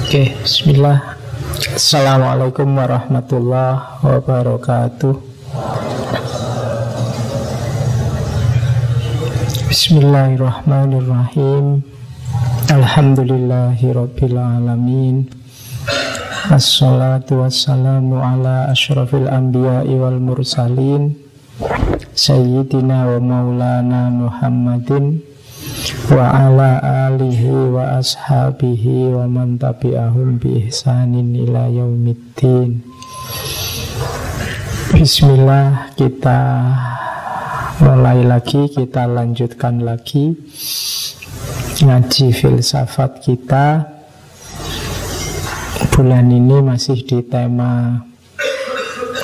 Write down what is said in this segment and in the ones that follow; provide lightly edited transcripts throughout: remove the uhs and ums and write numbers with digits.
Oke, bismillah. Assalamualaikum warahmatullahi wabarakatuh. Bismillahirrahmanirrahim. Alhamdulillahirabbil alamin. Assalatu wassalamu ala asyrafil anbiya'i wal mursalin Sayyidina wa maulana Muhammadin wa ala alihi wa ashabihi wa man tabi'ahum bi ihsanin ila yaumiddin. Bismillah, kita mulai lagi, kita lanjutkan lagi ngaji filsafat kita. Bulan ini masih di tema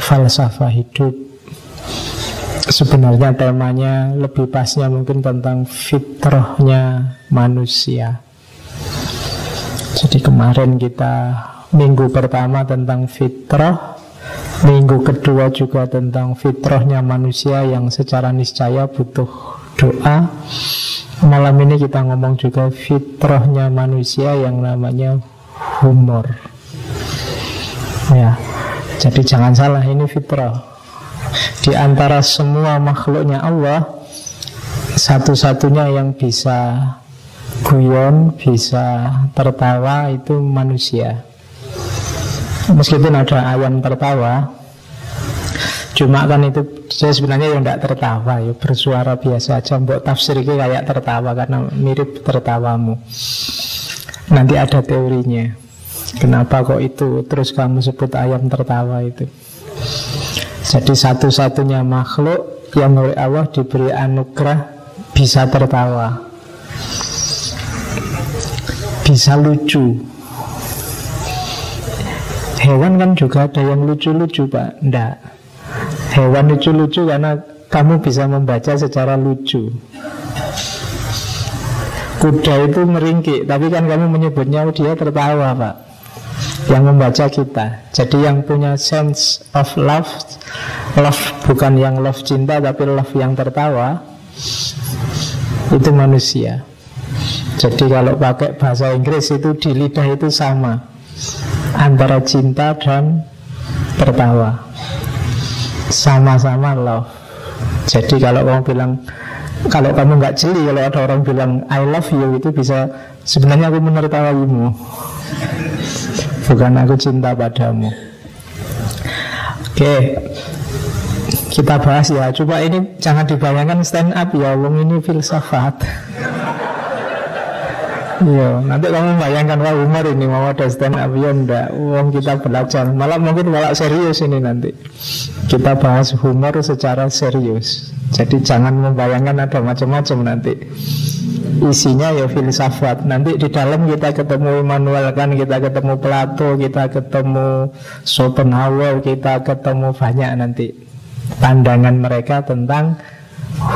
falsafah hidup. Sebenarnya temanya lebih pasnya mungkin tentang fitrahnya manusia. Jadi kemarin kita minggu pertama tentang fitrah, minggu kedua juga tentang fitrahnya manusia yang secara niscaya butuh doa. Malam ini kita ngomong juga fitrahnya manusia yang namanya humor. Ya, jadi jangan salah, ini fitrah. Di antara semua makhluknya Allah, satu-satunya yang bisa guyon, bisa tertawa itu manusia. Meskipun ada ayam tertawa, cuma kan itu saya sebenarnya yang tidak tertawa, ya bersuara biasa aja. Mbok tafsir itu kayak tertawa karena mirip tertawamu. Nanti ada teorinya. Kenapa kok itu terus kamu sebut ayam tertawa itu? Jadi satu-satunya makhluk yang oleh Allah diberi anugerah bisa tertawa, bisa lucu. Hewan kan juga ada yang lucu-lucu, Pak. Enggak. Hewan lucu-lucu karena kamu bisa membaca secara lucu. Kuda itu meringkik, tapi kan kamu menyebutnya dia tertawa, Pak. Yang membaca kita. Jadi yang punya sense of love, love bukan yang love cinta, tapi love yang tertawa, itu manusia. Jadi kalau pakai bahasa Inggris itu di lidah itu sama antara cinta dan tertawa, sama-sama love. Jadi kalau kamu bilang, kalau kamu nggak jeli, kalau ada orang bilang I love you, itu bisa sebenarnya aku menertawaimu, bukan aku cinta padamu. Oke, kita bahas ya. Coba ini jangan dibayangkan stand up ya, wong ini filsafat. Yo, nanti kamu bayangkan wah humor ini mau ada stand up ya, enggak. Wong kita belajar, malah mungkin malah serius ini nanti. Kita bahas humor secara serius. Jadi jangan membayangkan ada macam-macam nanti. Isinya ya filsafat. Nanti di dalam kita ketemu Immanuel kan, kita ketemu Plato, kita ketemu Schopenhauer, kita ketemu banyak nanti pandangan mereka tentang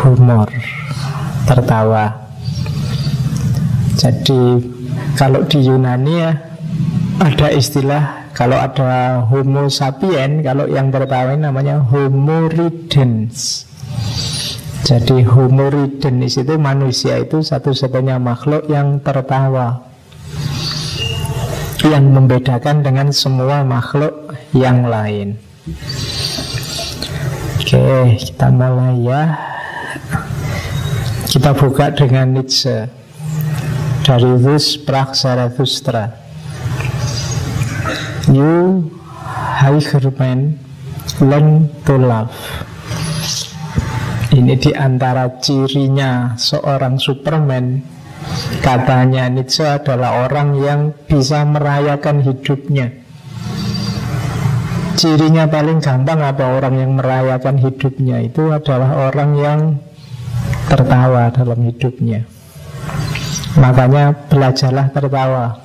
humor, tertawa. Jadi kalau di Yunani ya ada istilah, kalau ada Homo sapien, kalau yang tertawa namanya Homo ridens. Jadi Homo ridens itu manusia itu satu-satunya makhluk yang tertawa, yang membedakan dengan semua makhluk yang lain. Oke, kita mulai ya. Kita buka dengan Nietzsche dari Thus Sprach Zarathustra. You higher man, learn to love. Ini di antara cirinya seorang Superman. Katanya Nietzsche adalah orang yang bisa merayakan hidupnya. Cirinya paling gampang apa orang yang merayakan hidupnya? Itu adalah orang yang tertawa dalam hidupnya. Makanya belajarlah tertawa,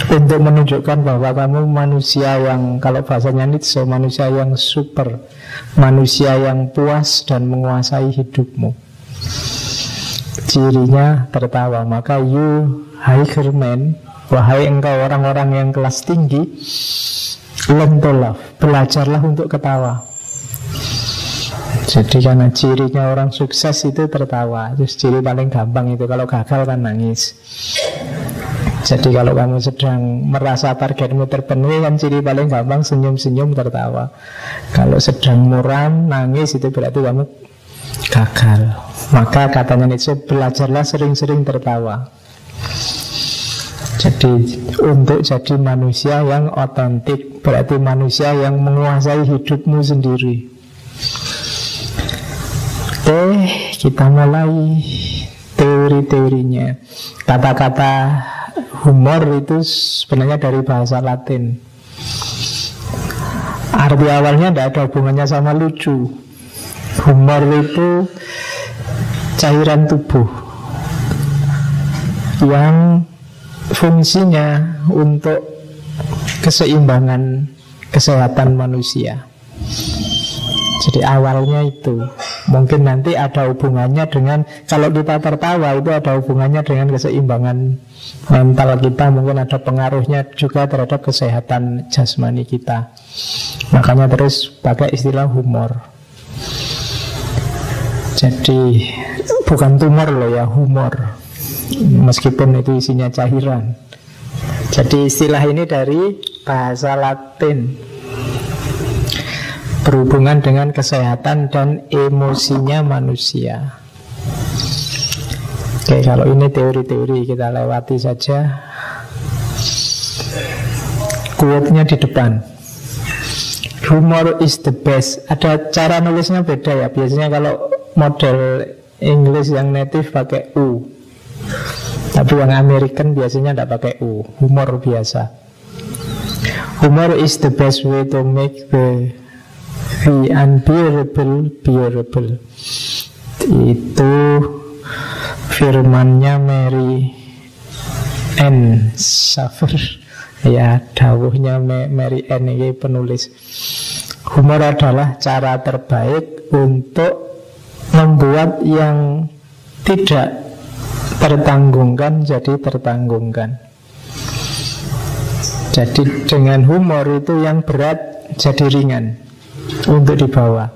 untuk menunjukkan bahwa kamu manusia yang, kalau bahasanya Nietzsche, manusia yang super, manusia yang puas dan menguasai hidupmu. Cirinya tertawa. Maka you higher man, wahai engkau orang-orang yang kelas tinggi, learn to love, belajarlah untuk ketawa. Jadi karena cirinya orang sukses itu tertawa. Terus ciri paling gampang itu, kalau gagal kan nangis. Jadi kalau kamu sedang merasa targetmu terpenuhi, kan ciri paling gampang senyum-senyum tertawa. Kalau sedang muram, nangis, itu berarti kamu gagal. Maka katanya Nietzsche, belajarlah sering-sering tertawa. Jadi untuk jadi manusia yang otentik, berarti manusia yang menguasai hidupmu sendiri. Oke, kita mulai teori-teorinya. Kata-kata humor itu sebenarnya dari bahasa Latin. Arti awalnya tidak ada hubungannya sama lucu. Humor itu cairan tubuh yang fungsinya untuk keseimbangan kesehatan manusia. Jadi awalnya itu. Mungkin nanti ada hubungannya dengan, kalau kita tertawa itu ada hubungannya dengan keseimbangan mental kita. Mungkin ada pengaruhnya juga terhadap kesehatan jasmani kita. Makanya terus pakai istilah humor. Jadi bukan tumor loh ya, humor. Meskipun itu isinya cairan. Jadi istilah ini dari bahasa Latin, berhubungan dengan kesehatan dan emosinya manusia. Oke, kalau ini teori-teori kita lewati saja. Quote-nya di depan. Humor is the best. Ada cara nulisnya beda ya. Biasanya kalau model English yang native pakai U, tapi yang American biasanya tidak pakai U. Humor biasa. Humor is the best way to make the unbearable bearable. Itu firmannya Mary Ann Saver. Ya, dawuhnya Mary Ann ini penulis. Humor adalah cara terbaik untuk membuat yang tidak tertanggungkan jadi tertanggungkan. Jadi dengan humor itu yang berat jadi ringan untuk dibawa.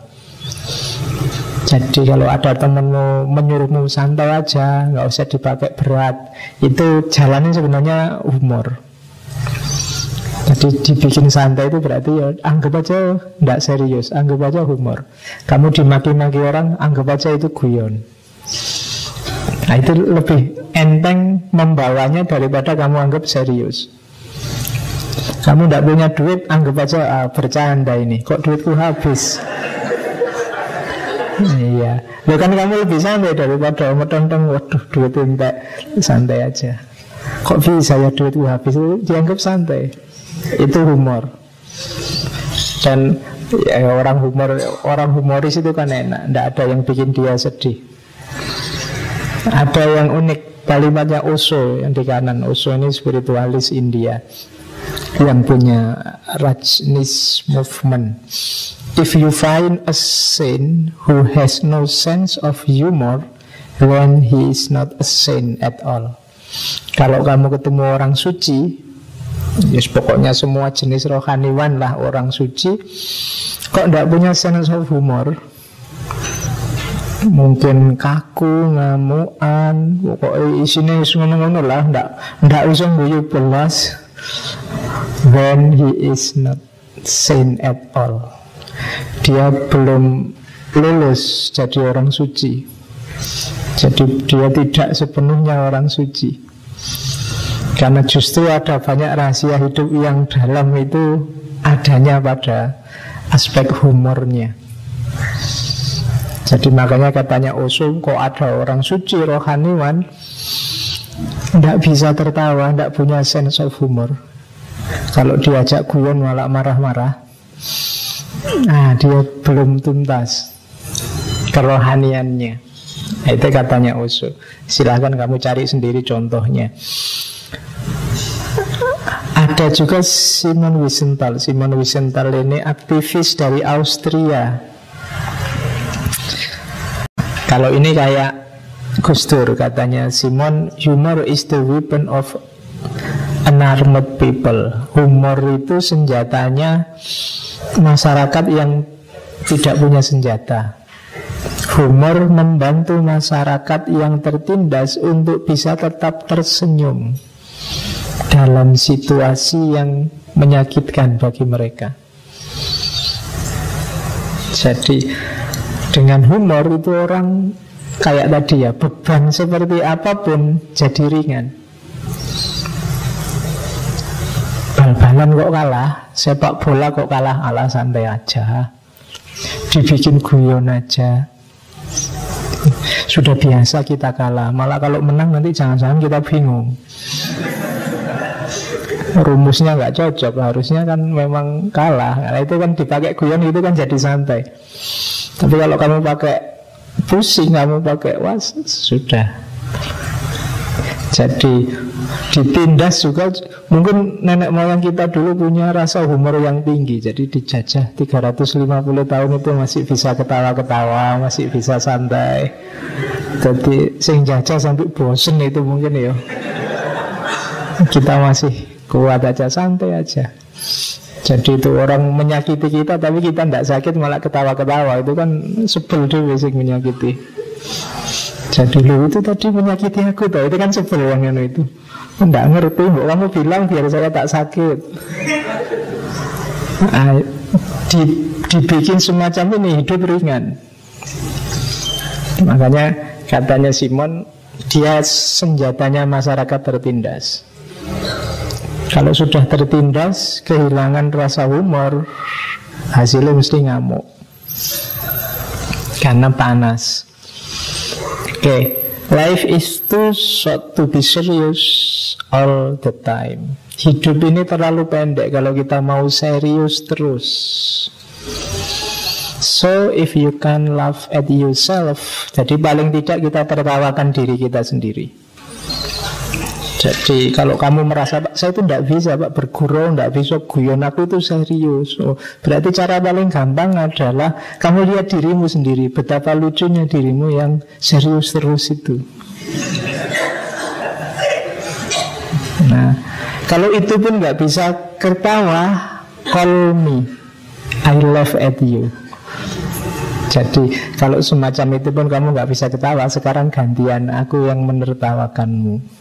Jadi kalau ada temenmu menyuruhmu santai aja, nggak usah dipakai berat, itu jalannya sebenarnya humor. Jadi dibikin santai itu berarti ya anggap aja nggak serius, anggap aja humor. Kamu dimaki-maki orang, anggap aja itu guyon. Nah itu lebih enteng membawanya daripada kamu anggap serius. Kamu tidak punya duit, anggap aja bercanda ini. Kok duitku habis? Iya, lo kan kamu lebih santai daripada omong-omong, waduh duit entek, santai aja. Kok bisa ya duitku habis? Itu dianggap santai. Itu humor. Dan ya, orang humoris itu kan enak, tidak ada yang bikin dia sedih. Ada yang unik, kalimatnya Osho yang di kanan. Osho ini spiritualis India yang punya Rajneesh movement. If you find a saint who has no sense of humor, then he is not a saint at all. Kalau kamu ketemu orang suci, yes, pokoknya semua jenis rohaniwan lah orang suci, kok tidak punya sense of humor, mungkin kaku, ngamuan, pokoknya isinya ngono-ngono lah, tidak usah guyu belas, then he is not saint at all. Dia belum lulus jadi orang suci. Jadi dia tidak sepenuhnya orang suci. Karena justru ada banyak rahasia hidup yang dalam itu adanya pada aspek humornya. Jadi makanya katanya Osho, kok ada orang suci rohaniwan tidak bisa tertawa, tidak punya sense of humor. Kalau diajak guyon malah marah-marah. Nah, dia belum tuntas kerohaniannya. Nah, itu katanya Osho. Silahkan kamu cari sendiri contohnya. Ada juga Simon Wiesenthal. Simon Wiesenthal ini aktivis dari Austria. Kalau ini kayak Gus Dur, katanya Simon, humor is the weapon of unarmed people. Humor itu senjatanya masyarakat yang tidak punya senjata. Humor membantu masyarakat yang tertindas untuk bisa tetap tersenyum. dalam situasi yang menyakitkan bagi mereka. Jadi dengan humor itu orang kayak tadi ya, beban seperti apapun jadi ringan. Bal-balan kok kalah, sepak bola kok kalah, ala santai aja, dibikin guyon aja. Sudah biasa kita kalah, malah kalau menang nanti jangan-jangan kita bingung. Rumusnya nggak cocok, harusnya kan memang kalah. Karena itu kan dipakai guyon itu kan jadi santai. Tapi kalau kamu pakai pusing, kamu pakai was, sudah. Jadi ditindas juga. Mungkin nenek moyang kita dulu punya rasa humor yang tinggi. Jadi dijajah 350 tahun itu masih bisa ketawa-ketawa, masih bisa santai. Jadi sing jajah sampai bosen itu mungkin ya. Kita masih kuat aja, santai aja. Jadi itu orang menyakiti kita, tapi kita tidak sakit malah ketawa-ketawa. Itu kan sebel dulu sing menyakiti. Jadi lu itu tadi menyakiti aku tuh, itu kan sebel yang itu. Tidak ngerti, kamu bilang biar saya tak sakit. Dibikin semacam ini, hidup ringan. Makanya katanya Simon, dia senjatanya masyarakat tertindas. Kalau sudah tertindas, kehilangan rasa humor, hasilnya mesti ngamuk. Karena panas. Oke, life is too short to be serious all the time. Hidup ini terlalu pendek kalau kita mau serius terus. So if you can laugh at yourself, jadi paling tidak kita tertawakan diri kita sendiri. Jadi kalau kamu merasa, Pak, saya itu tidak bisa, Pak, bergurau, tidak bisa guyon, aku itu serius. Oh, berarti cara paling gampang adalah kamu lihat dirimu sendiri, betapa lucunya dirimu yang serius terus itu. Nah, kalau itu pun nggak bisa ketawa, call me, I laugh at you. Jadi kalau semacam itu pun kamu nggak bisa ketawa, sekarang gantian aku yang menertawakanmu.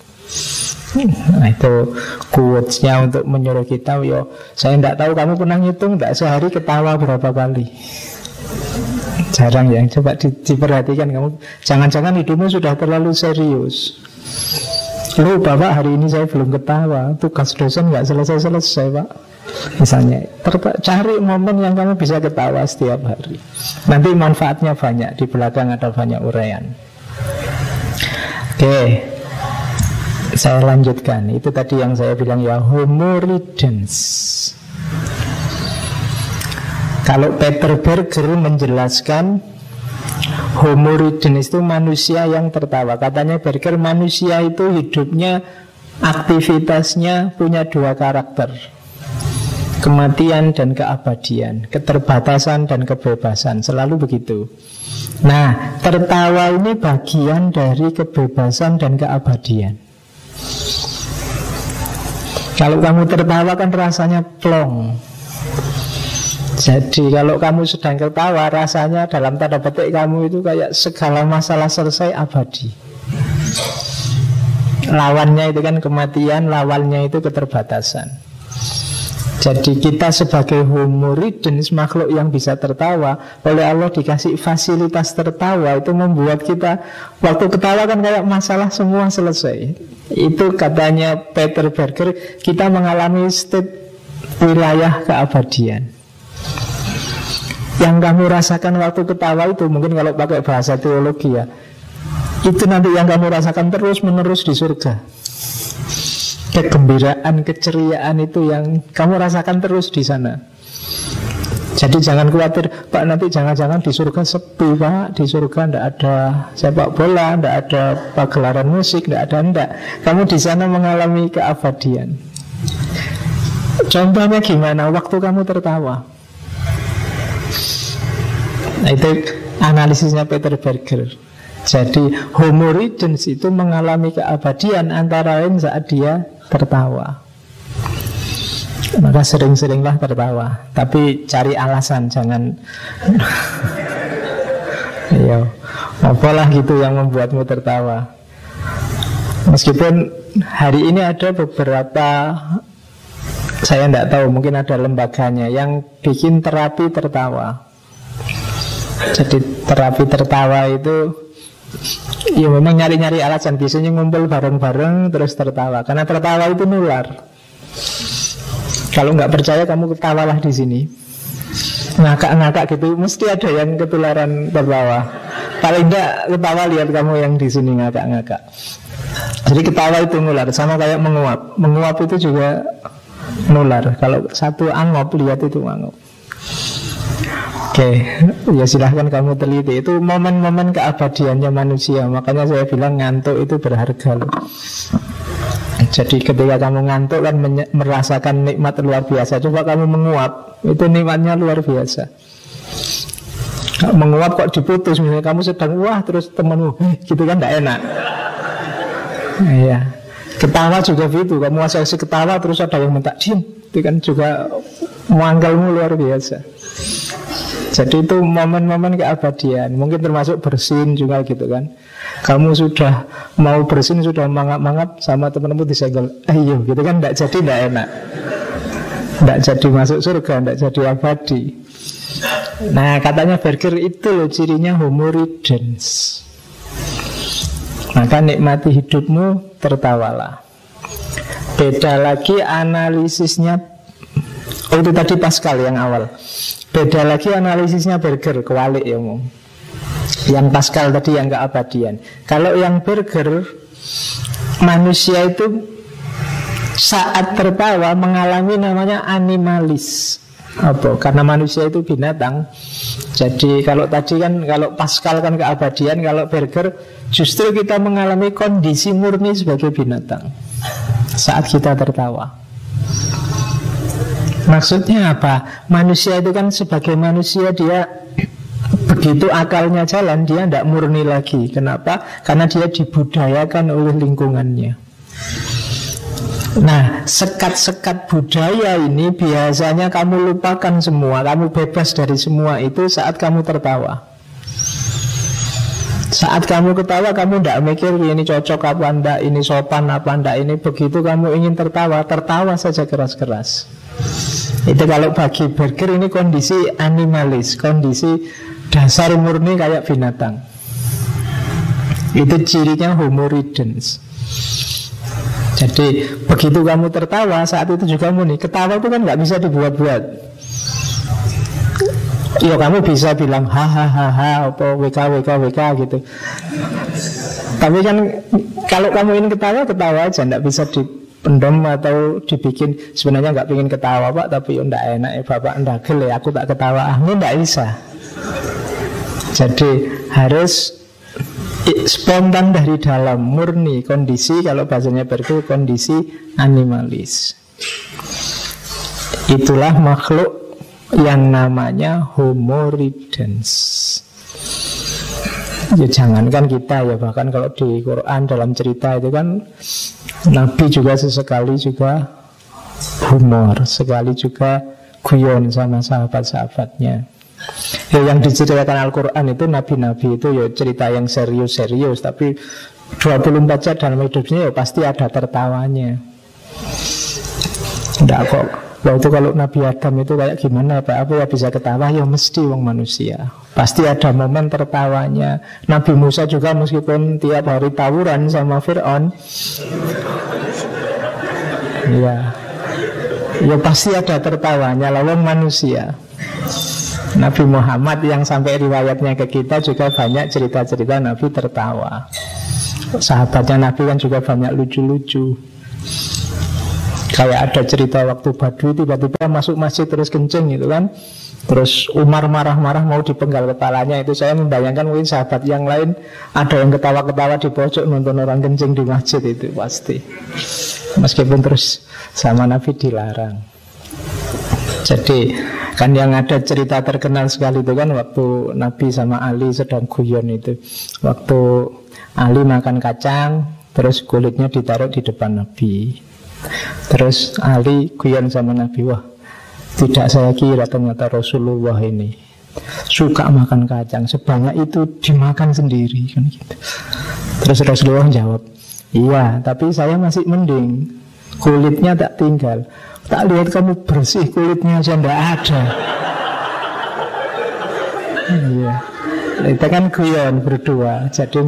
Nah itu quotes-nya untuk menyuruh kita, yo, saya tidak tahu kamu pernah ngitung tidak sehari ketawa berapa kali. Jarang ya, coba diperhatikan kamu. Jangan-jangan hidupmu sudah terlalu serius. Loh Bapak, hari ini saya belum ketawa, tugas dosen nggak selesai-selesai Pak. Misalnya, cari momen yang kamu bisa ketawa setiap hari. Nanti manfaatnya banyak, di belakang ada banyak uraian. Oke. Saya lanjutkan. Itu tadi yang saya bilang ya, Homo ridens. Kalau Peter Berger menjelaskan Homo ridens itu manusia yang tertawa. Katanya Berger, manusia itu hidupnya, aktivitasnya punya dua karakter, kematian dan keabadian, keterbatasan dan kebebasan. Selalu begitu. Nah, tertawa ini bagian dari kebebasan dan keabadian. Kalau kamu tertawa kan rasanya plong. Jadi kalau kamu sedang tertawa, rasanya dalam tanda petik kamu itu kayak segala masalah selesai, abadi. Lawannya itu kan kematian, lawannya itu keterbatasan. Jadi kita sebagai Homo ridens, makhluk yang bisa tertawa, oleh Allah dikasih fasilitas tertawa. Itu membuat kita, waktu ketawa kan kayak masalah semua selesai. Itu katanya Peter Berger, kita mengalami state wilayah keabadian. Yang kamu rasakan waktu ketawa itu, mungkin kalau pakai bahasa teologi ya, itu nanti yang kamu rasakan terus menerus di surga. Kegembiraan, keceriaan itu yang kamu rasakan terus di sana. Jadi jangan khawatir, Pak, nanti jangan-jangan di surga sepi, Pak. Di surga tidak ada sepak bola, tidak ada pagelaran musik, tidak ada, tidak. Kamu di sana mengalami keabadian. Contohnya gimana? Waktu kamu tertawa. Nah, itu analisisnya Peter Berger. Jadi Homo ridens itu mengalami keabadian antara lain saat dia tertawa. Maka sering-seringlah tertawa, tapi cari alasan, jangan ya, apalah gitu yang membuatmu tertawa. Meskipun hari ini ada beberapa, saya tidak tahu, mungkin ada lembaganya yang bikin terapi tertawa. Jadi terapi tertawa itu ya memang nyari-nyari alasan. Biasanya ngumpul bareng-bareng terus tertawa, karena tertawa itu nular. Kalau nggak percaya kamu ketawalah di sini, ngakak-ngakak gitu, mesti ada yang ketularan tertawa. Paling enggak ketawa, lihat kamu yang di sini ngakak-ngakak. Jadi ketawa itu nular, sama kayak menguap. Menguap itu juga nular. Kalau satu angop, lihat itu angop. Oke, ya silahkan kamu teliti. Itu momen-momen keabadiannya manusia. Makanya saya bilang ngantuk itu berharga loh. Jadi ketika kamu ngantuk kan merasakan nikmat luar biasa. Coba kamu menguap, itu nikmatnya luar biasa. Menguap kok diputus, misalnya kamu sedang wah terus temanmu gitu kan tidak enak. Iya. Ketawa juga gitu, kamu asal ketawa terus ada yang minta diam, itu kan juga mangkalmu luar biasa. Jadi itu momen-momen keabadian. Mungkin termasuk bersin juga gitu kan. Kamu sudah mau bersin, sudah mangap-mangap sama teman-teman disenggol, ayo gitu kan, tidak jadi, tidak enak, tidak jadi masuk surga, tidak jadi abadi. Nah katanya Berger itu loh cirinya homo ridens. Maka nikmati hidupmu, tertawalah. Beda lagi analisisnya. Oh itu tadi Pascal yang awal. Beda lagi analisisnya Berger, kewalik ya mau. Yang Pascal tadi yang keabadian. Kalau yang Berger, manusia itu saat tertawa mengalami namanya animalis. Apa? Karena manusia itu binatang. Jadi kalau tadi kan, kalau Pascal kan keabadian, kalau Berger justru kita mengalami kondisi murni sebagai binatang saat kita tertawa. Maksudnya apa? Manusia itu kan sebagai manusia dia begitu akalnya jalan, dia tidak murni lagi. Kenapa? Karena dia dibudayakan oleh lingkungannya. Nah, sekat-sekat budaya ini biasanya kamu lupakan semua, kamu bebas dari semua itu saat kamu tertawa. Saat kamu ketawa, kamu tidak mikir ini cocok apa enggak, ini sopan apa enggak, ini begitu kamu ingin tertawa, tertawa saja keras-keras. Itu kalau bagi Berger ini kondisi animalis, kondisi dasar murni kayak binatang. Itu cirinya homo ridens. Jadi begitu kamu tertawa, saat itu juga murni. Ketawa itu kan nggak bisa dibuat-buat. Ya kamu bisa bilang hahaha apa wk gitu. Tapi kan kalau kamu ingin ketawa, ketawa aja, nggak bisa dipendam atau dibikin. Sebenarnya nggak pengen ketawa Pak, tapi nggak enak ya Bapak ndagel ya, aku tak ketawa. Ini nggak bisa. Jadi harus spontan dari dalam, murni, kondisi, kalau bahasanya Berger, kondisi animalis. Itulah makhluk yang namanya homo ridens. Ya jangankan kita ya, bahkan kalau di Quran dalam cerita itu kan Nabi juga sesekali juga humor, sekali juga guyon sama sahabat-sahabatnya. Ya, yang diceritakan Al-Quran itu nabi-nabi itu ya cerita yang serius-serius, tapi 24 jam dalam hidupnya ya pasti ada tertawanya. Enggak kok. Waktu kalau Nabi Adam itu kayak gimana Pak? Apa ya bisa ketawa? Ya mesti wong manusia. Pasti ada momen tertawanya. Nabi Musa juga meskipun tiap hari tawuran sama Fir'aun, ya pasti ada tertawanya lah wong manusia. Nabi Muhammad yang sampai riwayatnya ke kita juga banyak cerita-cerita Nabi tertawa. Sahabatnya Nabi kan juga banyak lucu-lucu. Kayak ada cerita waktu Badui tiba-tiba masuk masjid terus kencing gitu kan. Terus Umar marah-marah mau dipenggal kepalanya. Itu saya membayangkan mungkin sahabat yang lain ada yang ketawa-ketawa di pojok nonton orang kencing di masjid itu pasti. Meskipun terus sama Nabi dilarang. Jadi kan yang ada cerita terkenal sekali itu kan waktu Nabi sama Ali sedang guyon itu. Waktu Ali makan kacang, terus kulitnya ditaruh di depan Nabi. Terus Ali guyon sama Nabi, wah tidak saya kira ternyata Rasulullah ini suka makan kacang sebanyak itu dimakan sendiri kan gitu. Terus Rasulullah jawab, Iya, tapi saya masih mending. Kulitnya tak tinggal. Tak lihat kamu bersih, kulitnya aja ndak ada. Iya. Itu kan guyon berdua. Jadi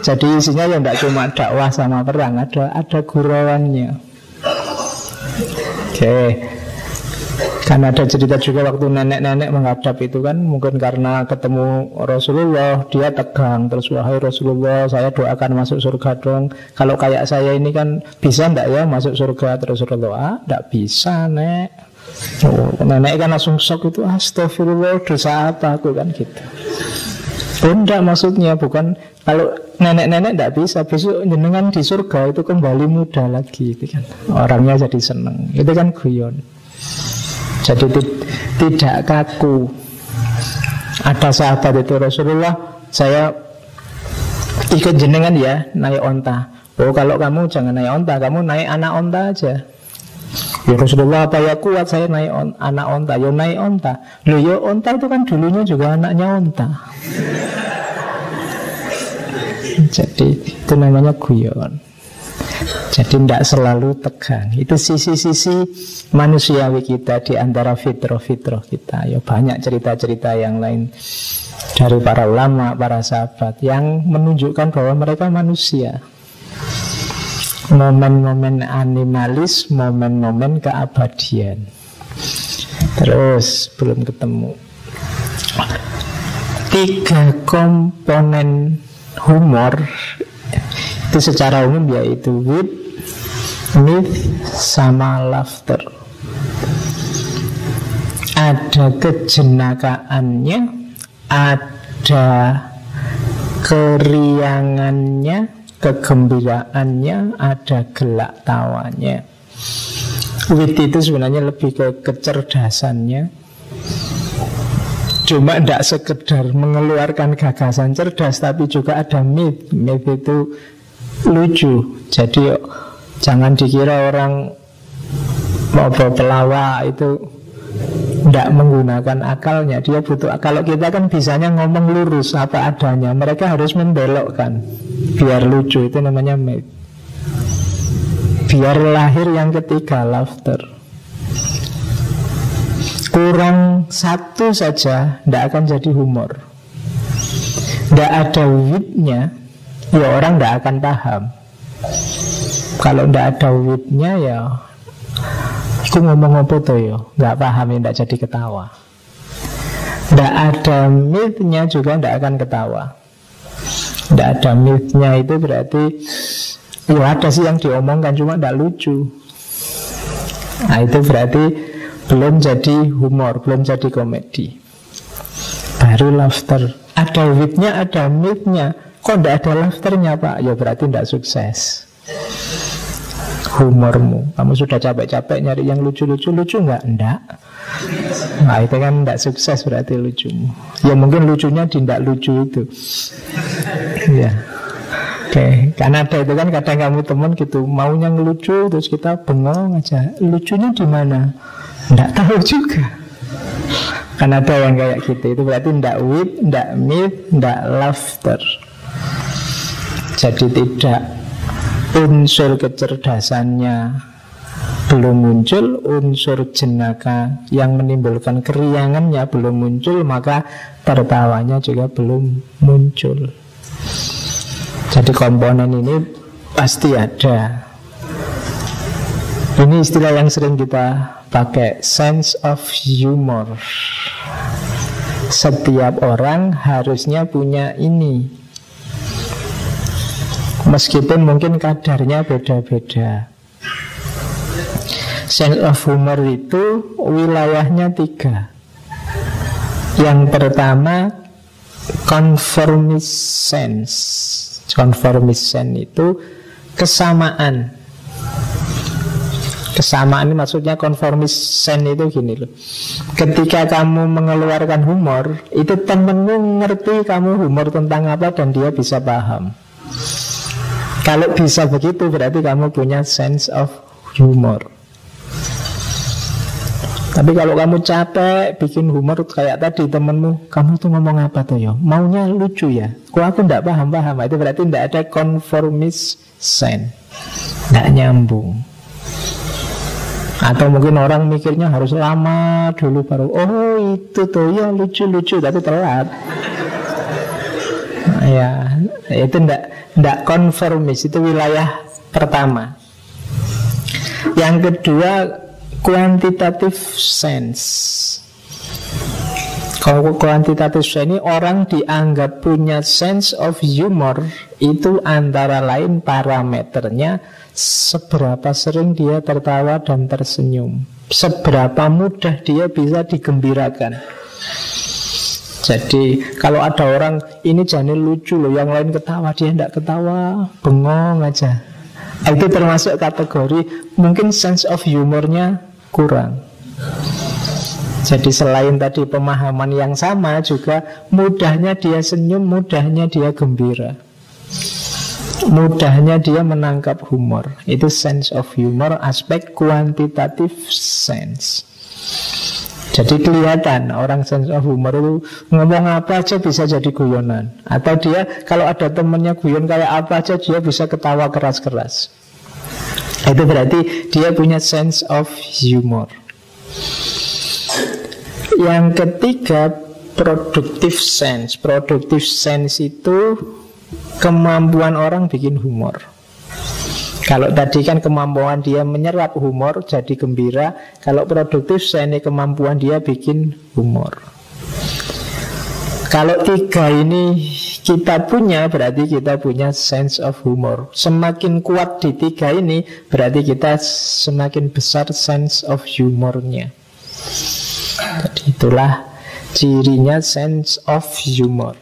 jadi isinya ya enggak cuma dakwah sama perang, ada gurauannya. Oke. Kan ada cerita juga waktu nenek-nenek menghadap itu kan, mungkin karena ketemu Rasulullah, dia tegang. Terus, wahai Rasulullah, saya doakan masuk surga dong. Kalau kayak saya ini kan bisa enggak ya masuk surga? Terus Rasulullah, enggak bisa nek. Oh, nenek kan langsung shock itu, astagfirullah, dosa apa aku kan gitu. Enggak, maksudnya bukan kalau nenek-nenek enggak bisa, besok jenengan di surga itu kembali muda lagi itu kan. Orangnya jadi seneng. Itu kan guyon. Jadi tidak kaku. Ada sahabat itu, Rasulullah, saya ikut jenengan ya naik onta. Oh, kalau kamu jangan naik onta, kamu naik anak onta aja. Ya Rasulullah, apa ya kuat saya naik anak onta? Ya naik onta. Loh ya onta itu kan dulunya juga anaknya onta. Jadi itu namanya guyon. Jadi tidak selalu tegang. Itu sisi-sisi manusiawi kita di antara fitrah-fitrah kita. Ya banyak cerita-cerita yang lain dari para ulama, para sahabat yang menunjukkan bahwa mereka manusia. Momen-momen animalis, momen-momen keabadian. Terus belum ketemu 3 komponen humor itu secara umum yaitu wit, myth, sama laughter. Ada kejenakaannya, ada keriangannya, kegembiraannya, ada gelak tawanya. Wit itu sebenarnya lebih ke kecerdasannya. Cuma tidak sekedar mengeluarkan gagasan cerdas, tapi juga ada myth. Myth itu lucu. Jadi jangan dikira orang mau pelawak itu tidak menggunakan akalnya. Dia butuh. Kalau kita kan bisanya ngomong lurus apa adanya, mereka harus membelokkan biar lucu. Itu namanya myth. Biar lahir yang ketiga, laughter. Kurang satu saja tidak akan jadi humor. Tidak ada witnya, ya orang tidak akan paham. Kalau tidak ada witnya, ya aku ngomong apa tuh ya, nggak paham, ya tidak jadi ketawa. Tidak ada mythnya juga tidak akan ketawa. Tidak ada mythnya itu berarti ya ada sih yang diomongkan cuma tidak lucu. Nah itu berarti belum jadi humor, belum jadi komedi. Baru laughter. Ada witnya, ada mythnya. Kok tidak ada laughternya pak? Ya berarti tidak sukses humormu. Kamu sudah capek-capek nyari yang lucu-lucu. Lucu nggak? Enggak. Nah itu kan tidak sukses berarti lucumu. Ya mungkin lucunya di tidak lucu itu. Ya. Oke, karena ada itu kan kadang kamu teman gitu maunya ngelucu terus kita bengong aja. Lucunya di mana? Nggak tahu juga. Kan ada yang kayak gitu. Itu berarti ndak wit, ndak myth, ndak laughter. Jadi tidak unsur kecerdasannya belum muncul, unsur jenaka yang menimbulkan keriangannya belum muncul, maka tertawanya juga belum muncul. Jadi komponen ini pasti ada. Ini istilah yang sering kita pakai, sense of humor. Setiap orang harusnya punya ini, meskipun mungkin kadarnya beda-beda. Sense of humor itu wilayahnya 3. Yang pertama conformist sense. Conformist sense itu kesamaan. Kesamaan ini maksudnya conformist sense itu gini loh. Ketika kamu mengeluarkan humor, itu temenmu ngerti kamu humor tentang apa dan dia bisa paham. Kalau bisa begitu berarti kamu punya sense of humor. Tapi kalau kamu capek bikin humor kayak tadi temenmu, kamu tuh ngomong apa tuh ya? Maunya lucu ya? Kok aku nggak paham-paham? Itu berarti nggak ada conformist sense, nggak nyambung. Atau mungkin orang mikirnya harus lama dulu baru, oh itu tuh ya lucu-lucu, tapi telat. Ya, itu nggak konformis. Itu wilayah pertama. Yang kedua, quantitative sense. Kalau quantitative sense ini orang dianggap punya sense of humor. Itu antara lain parameternya seberapa sering dia tertawa dan tersenyum, seberapa mudah dia bisa digembirakan. Jadi kalau ada orang ini jane lucu loh, yang lain ketawa, dia tidak ketawa, bengong aja, itu termasuk kategori mungkin sense of humornya kurang. Jadi selain tadi pemahaman yang sama, juga mudahnya dia senyum, mudahnya dia gembira, mudahnya dia menangkap humor. Itu sense of humor, aspek quantitative sense. Jadi kelihatan orang sense of humor itu ngomong apa aja bisa jadi guyonan. Atau dia kalau ada temennya guyon kayak apa aja, dia bisa ketawa keras-keras. Itu berarti dia punya sense of humor. Yang ketiga, productive sense. Productive sense itu kemampuan orang bikin humor. Kalau tadi kan kemampuan dia menyerap humor jadi gembira. Kalau produktif sense kemampuan dia bikin humor. Kalau tiga ini kita punya, berarti kita punya sense of humor. Semakin kuat di tiga ini, berarti kita semakin besar sense of humornya. Jadi itulah cirinya sense of humor.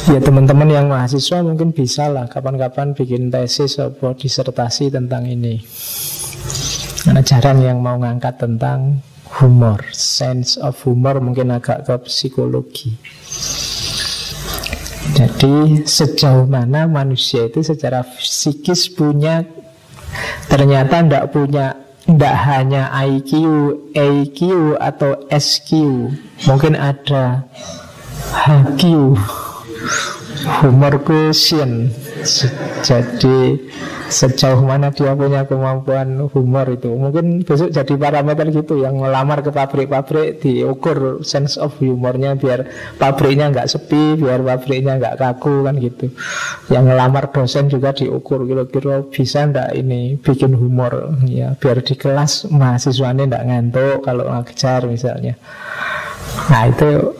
Ya teman-teman yang mahasiswa mungkin bisa lah kapan-kapan bikin tesis atau disertasi tentang ini. Karena jarang yang mau ngangkat tentang humor. Sense of humor mungkin agak ke psikologi. Jadi sejauh mana manusia itu secara psikis punya, ternyata tidak hanya IQ, AQ atau SQ, mungkin ada HQ, humor quotient. Jadi sejauh mana dia punya kemampuan humor itu. Mungkin besok jadi parameter gitu, yang melamar ke pabrik-pabrik diukur sense of humornya biar pabriknya nggak sepi, biar pabriknya nggak kaku kan gitu. Yang ngelamar dosen juga diukur kira-kira bisa nggak ini bikin humor ya, biar di kelas mahasiswanya nggak ngantuk kalau ngajar misalnya. Nah itu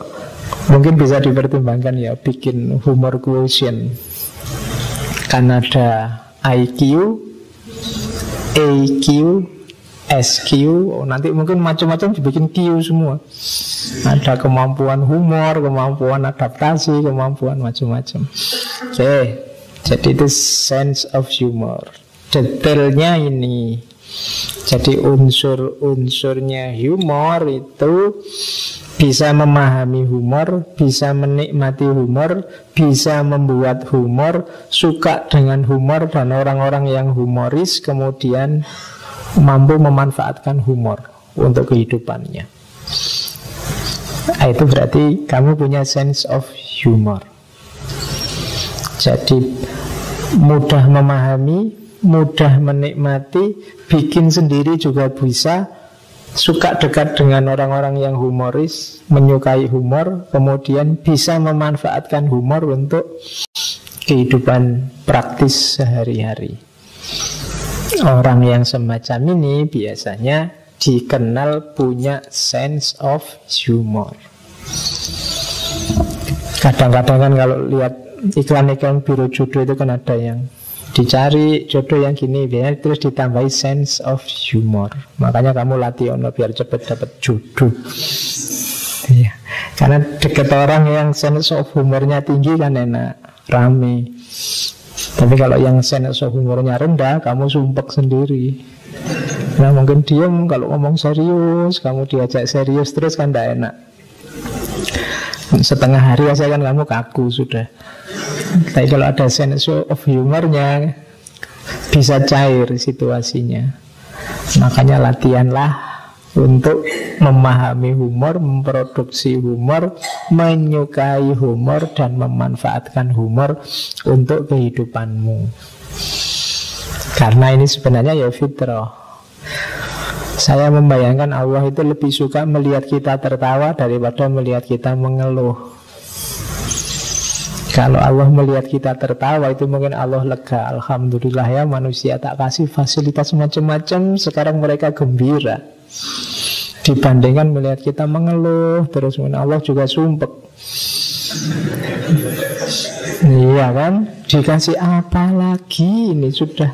mungkin bisa dipertimbangkan ya, bikin humor quotient. Kan ada IQ, AQ, SQ, nanti mungkin macam-macam dibikin Q semua. Ada kemampuan humor, kemampuan adaptasi, kemampuan macam-macam. Oke, jadi itu sense of humor. Detailnya ini. Jadi unsur-unsurnya humor itu bisa memahami humor, bisa menikmati humor, bisa membuat humor, suka dengan humor dan orang-orang yang humoris, kemudian mampu memanfaatkan humor untuk kehidupannya. Itu berarti kamu punya sense of humor. Jadi mudah memahami, mudah menikmati, bikin sendiri juga bisa, suka dekat dengan orang-orang yang humoris, menyukai humor, kemudian bisa memanfaatkan humor untuk kehidupan praktis sehari-hari. Orang yang semacam ini biasanya dikenal punya sense of humor. Kadang-kadang kan kalau lihat iklan-iklan biro jodoh itu kan ada yang dicari jodoh yang gini, biasanya terus ditambahi sense of humor. Makanya kamu latih ono biar cepet dapat jodoh. Iya. Karena deket orang yang sense of humornya tinggi kan enak, rame. Tapi kalau yang sense of humornya rendah, kamu sumpek sendiri. Nah mungkin diem kalau ngomong serius, kamu diajak serius terus kan tidak enak. Setengah hari aja kan kamu kaku sudah. Tapi kalau ada sense of humornya, bisa cair situasinya. Makanya latihanlah untuk memahami humor, memproduksi humor, menyukai humor, dan memanfaatkan humor untuk kehidupanmu. Karena ini sebenarnya ya fitrah. Saya membayangkan Allah itu lebih suka melihat kita tertawa daripada melihat kita mengeluh. Kalau Allah melihat kita tertawa, itu mungkin Allah lega. Alhamdulillah ya, manusia tak kasih fasilitas macam-macam, sekarang mereka gembira. Dibandingkan melihat kita mengeluh terus, Allah juga sumpek. Iya kan? Dikasih apa lagi? Ini sudah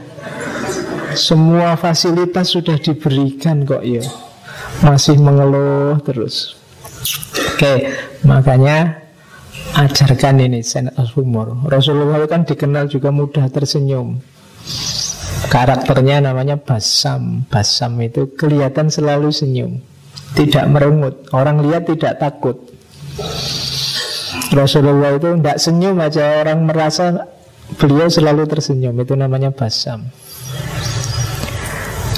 semua fasilitas sudah diberikan kok ya, masih mengeluh terus. Oke, makanya ajarkan ini sense of humor. Rasulullah kan dikenal juga mudah tersenyum. Karakternya namanya Basam. Basam itu kelihatan selalu senyum, tidak merengut. Orang lihat tidak takut. Rasulullah itu tidak senyum aja, orang merasa beliau selalu tersenyum. Itu namanya Basam.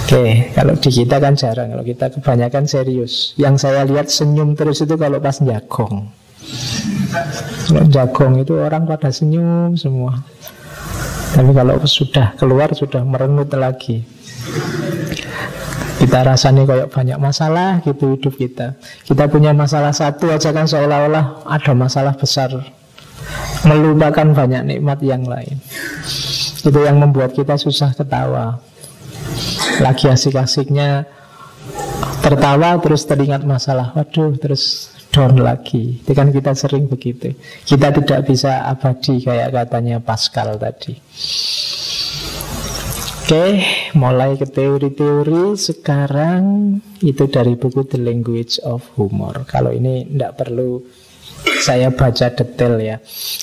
Oke, kalau di kita kan jarang. Kalau kita kebanyakan serius. Yang saya lihat senyum terus itu kalau pas jagong. Kalau jagong itu orang pada senyum semua. Tapi kalau sudah keluar, sudah merengut lagi. Kita rasanya kayak banyak masalah gitu hidup kita. Kita punya masalah satu aja kan seolah-olah ada masalah besar, melupakan banyak nikmat yang lain. Itu yang membuat kita susah ketawa. Lagi asik-asiknya tertawa terus teringat masalah, waduh, terus down lagi. Itu kan kita sering begitu. Kita tidak bisa abadi kayak katanya Pascal tadi. Oke, mulai ke teori-teori. Sekarang itu dari buku The Language of Humor. Kalau ini tidak perlu saya baca detail ya.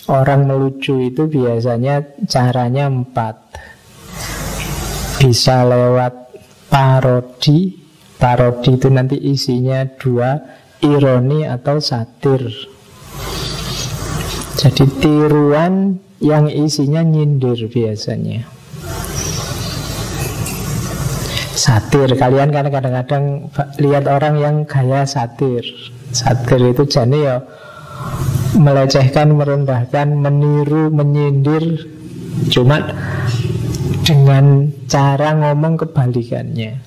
Orang melucu itu biasanya caranya 4. Bisa lewat parodi. Parodi itu nanti isinya 2, ironi atau satir. Jadi tiruan yang isinya nyindir biasanya. Satir, kalian kan kadang-kadang lihat orang yang gaya satir. Satir itu jadi ya melecehkan, merendahkan, meniru, menyindir, cuma dengan cara ngomong kebalikannya.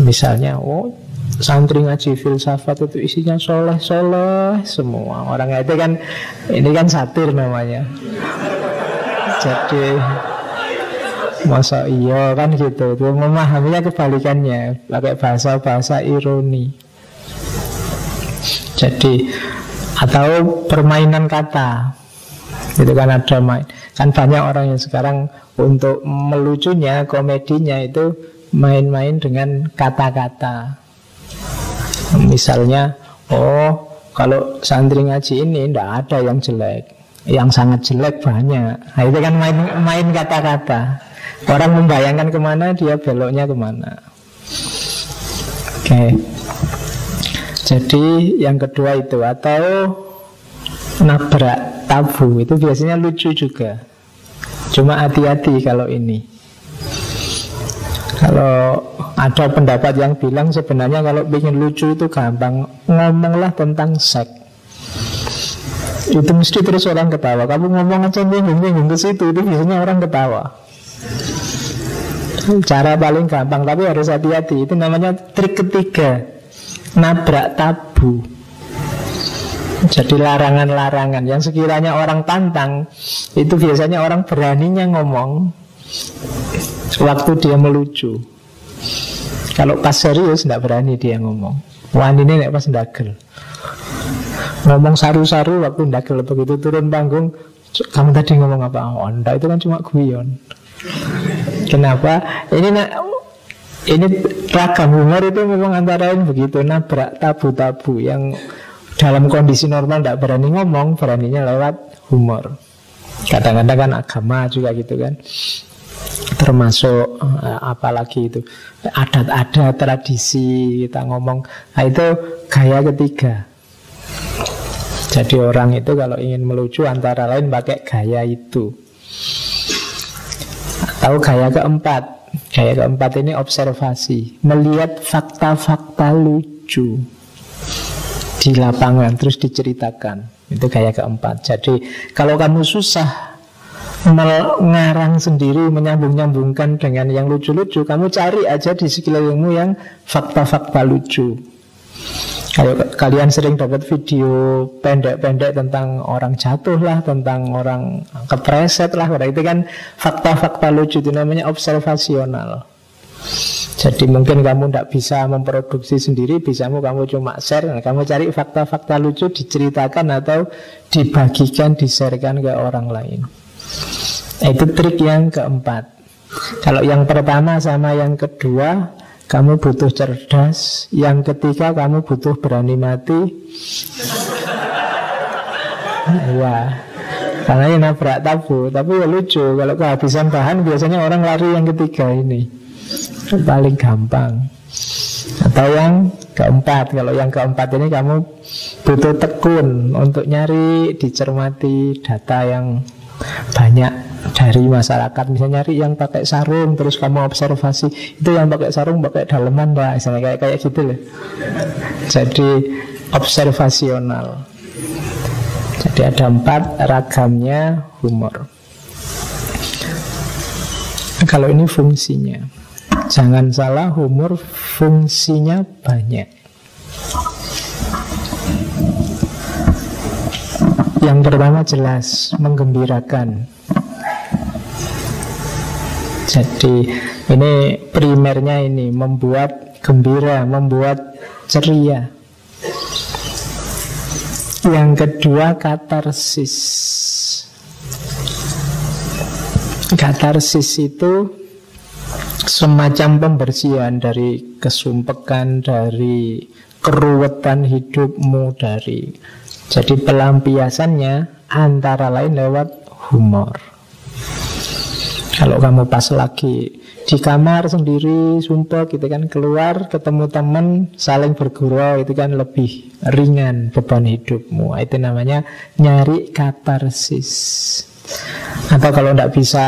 Misalnya, oh, santri ngaji filsafat itu isinya soleh-soleh semua. Orang itu kan, ini kan satir namanya. Jadi masa iya kan gitu. Itu memahaminya kebalikannya, pakai bahasa-bahasa ironi. Jadi atau permainan kata. Itu kan ada main. Kan banyak orang yang sekarang untuk melucunya, komedinya itu main-main dengan kata-kata. Misalnya, oh, kalau santri ngaji ini tidak ada yang jelek, yang sangat jelek banyak. Nah, itu kan main kata-kata. Orang membayangkan kemana, dia beloknya kemana. Oke. Jadi yang kedua itu, atau nabrak tabu, itu biasanya lucu juga. Cuma hati-hati kalau ini. Kalau ada pendapat yang bilang sebenarnya kalau ingin lucu itu gampang, ngomonglah tentang seks. Itu mesti terus orang ketawa. Kamu ngomong aja bingung-bingung ke situ, itu biasanya orang ketawa. Cara paling gampang, tapi harus hati-hati. Itu namanya trik ketiga, nabrak tabu. Jadi larangan-larangan yang sekiranya orang tantang, itu biasanya orang beraninya ngomong waktu dia melucu. Kalau pas serius tidak berani dia ngomong. Wah, ini nek pas ndagel. Ngomong saru-saru waktu ndagel, begitu turun panggung, kamu tadi ngomong apa? Oh, enggak, itu kan cuma guyon. Kenapa? Ini ragam humor itu memang antara lain begitu, nabrak tabu-tabu yang dalam kondisi normal tidak berani ngomong, beraninya lewat humor. Kadang-kadang kan agama juga gitu kan. Termasuk apalagi itu adat-adat, tradisi kita ngomong. Nah, itu gaya ketiga. Jadi orang itu kalau ingin melucu antara lain pakai gaya itu. Atau gaya keempat, Gaya keempat ini observasi, melihat fakta-fakta lucu di lapangan terus diceritakan. Itu gaya keempat. Jadi kalau kamu susah mengarang sendiri, menyambung-nyambungkan dengan yang lucu-lucu, kamu cari aja di sekelilingmu yang fakta-fakta lucu. Kalau kalian sering dapat video pendek-pendek tentang orang jatuh lah, tentang orang kepreset lah, itu kan fakta-fakta lucu, itu namanya observasional. Jadi mungkin kamu tidak bisa memproduksi sendiri, bisamu kamu cuma share. Nah, kamu cari fakta-fakta lucu, diceritakan atau dibagikan, di-sharekan ke orang lain. Itu trik yang keempat. Kalau yang pertama sama yang kedua, kamu butuh cerdas. Yang ketiga, kamu butuh berani mati. Ya, karena ini nabrak tabu. Tapi ya lucu, kalau kehabisan bahan biasanya orang lari yang ketiga ini, paling gampang. Atau yang keempat. Kalau yang keempat ini kamu butuh tekun untuk nyari, dicermati data yang banyak dari masyarakat. Misalnya nyari yang pakai sarung, terus kamu observasi, itu yang pakai sarung pakai daleman dah, misalnya kayak gitu loh. Jadi observasional. Jadi ada 4 ragamnya humor. Kalau ini fungsinya, jangan salah, humor fungsinya banyak. Yang pertama jelas, menggembirakan. Jadi ini primernya ini, membuat gembira, membuat ceria. Yang kedua katarsis. Katarsis itu semacam pembersihan dari kesumpekan, dari keruwetan hidupmu, jadi pelampiasannya antara lain lewat humor. Kalau kamu pas lagi di kamar sendiri, sumpah gitu kan, keluar ketemu teman, saling bergurau, itu kan lebih ringan beban hidupmu. Itu namanya nyari katarsis. Atau kalau tidak bisa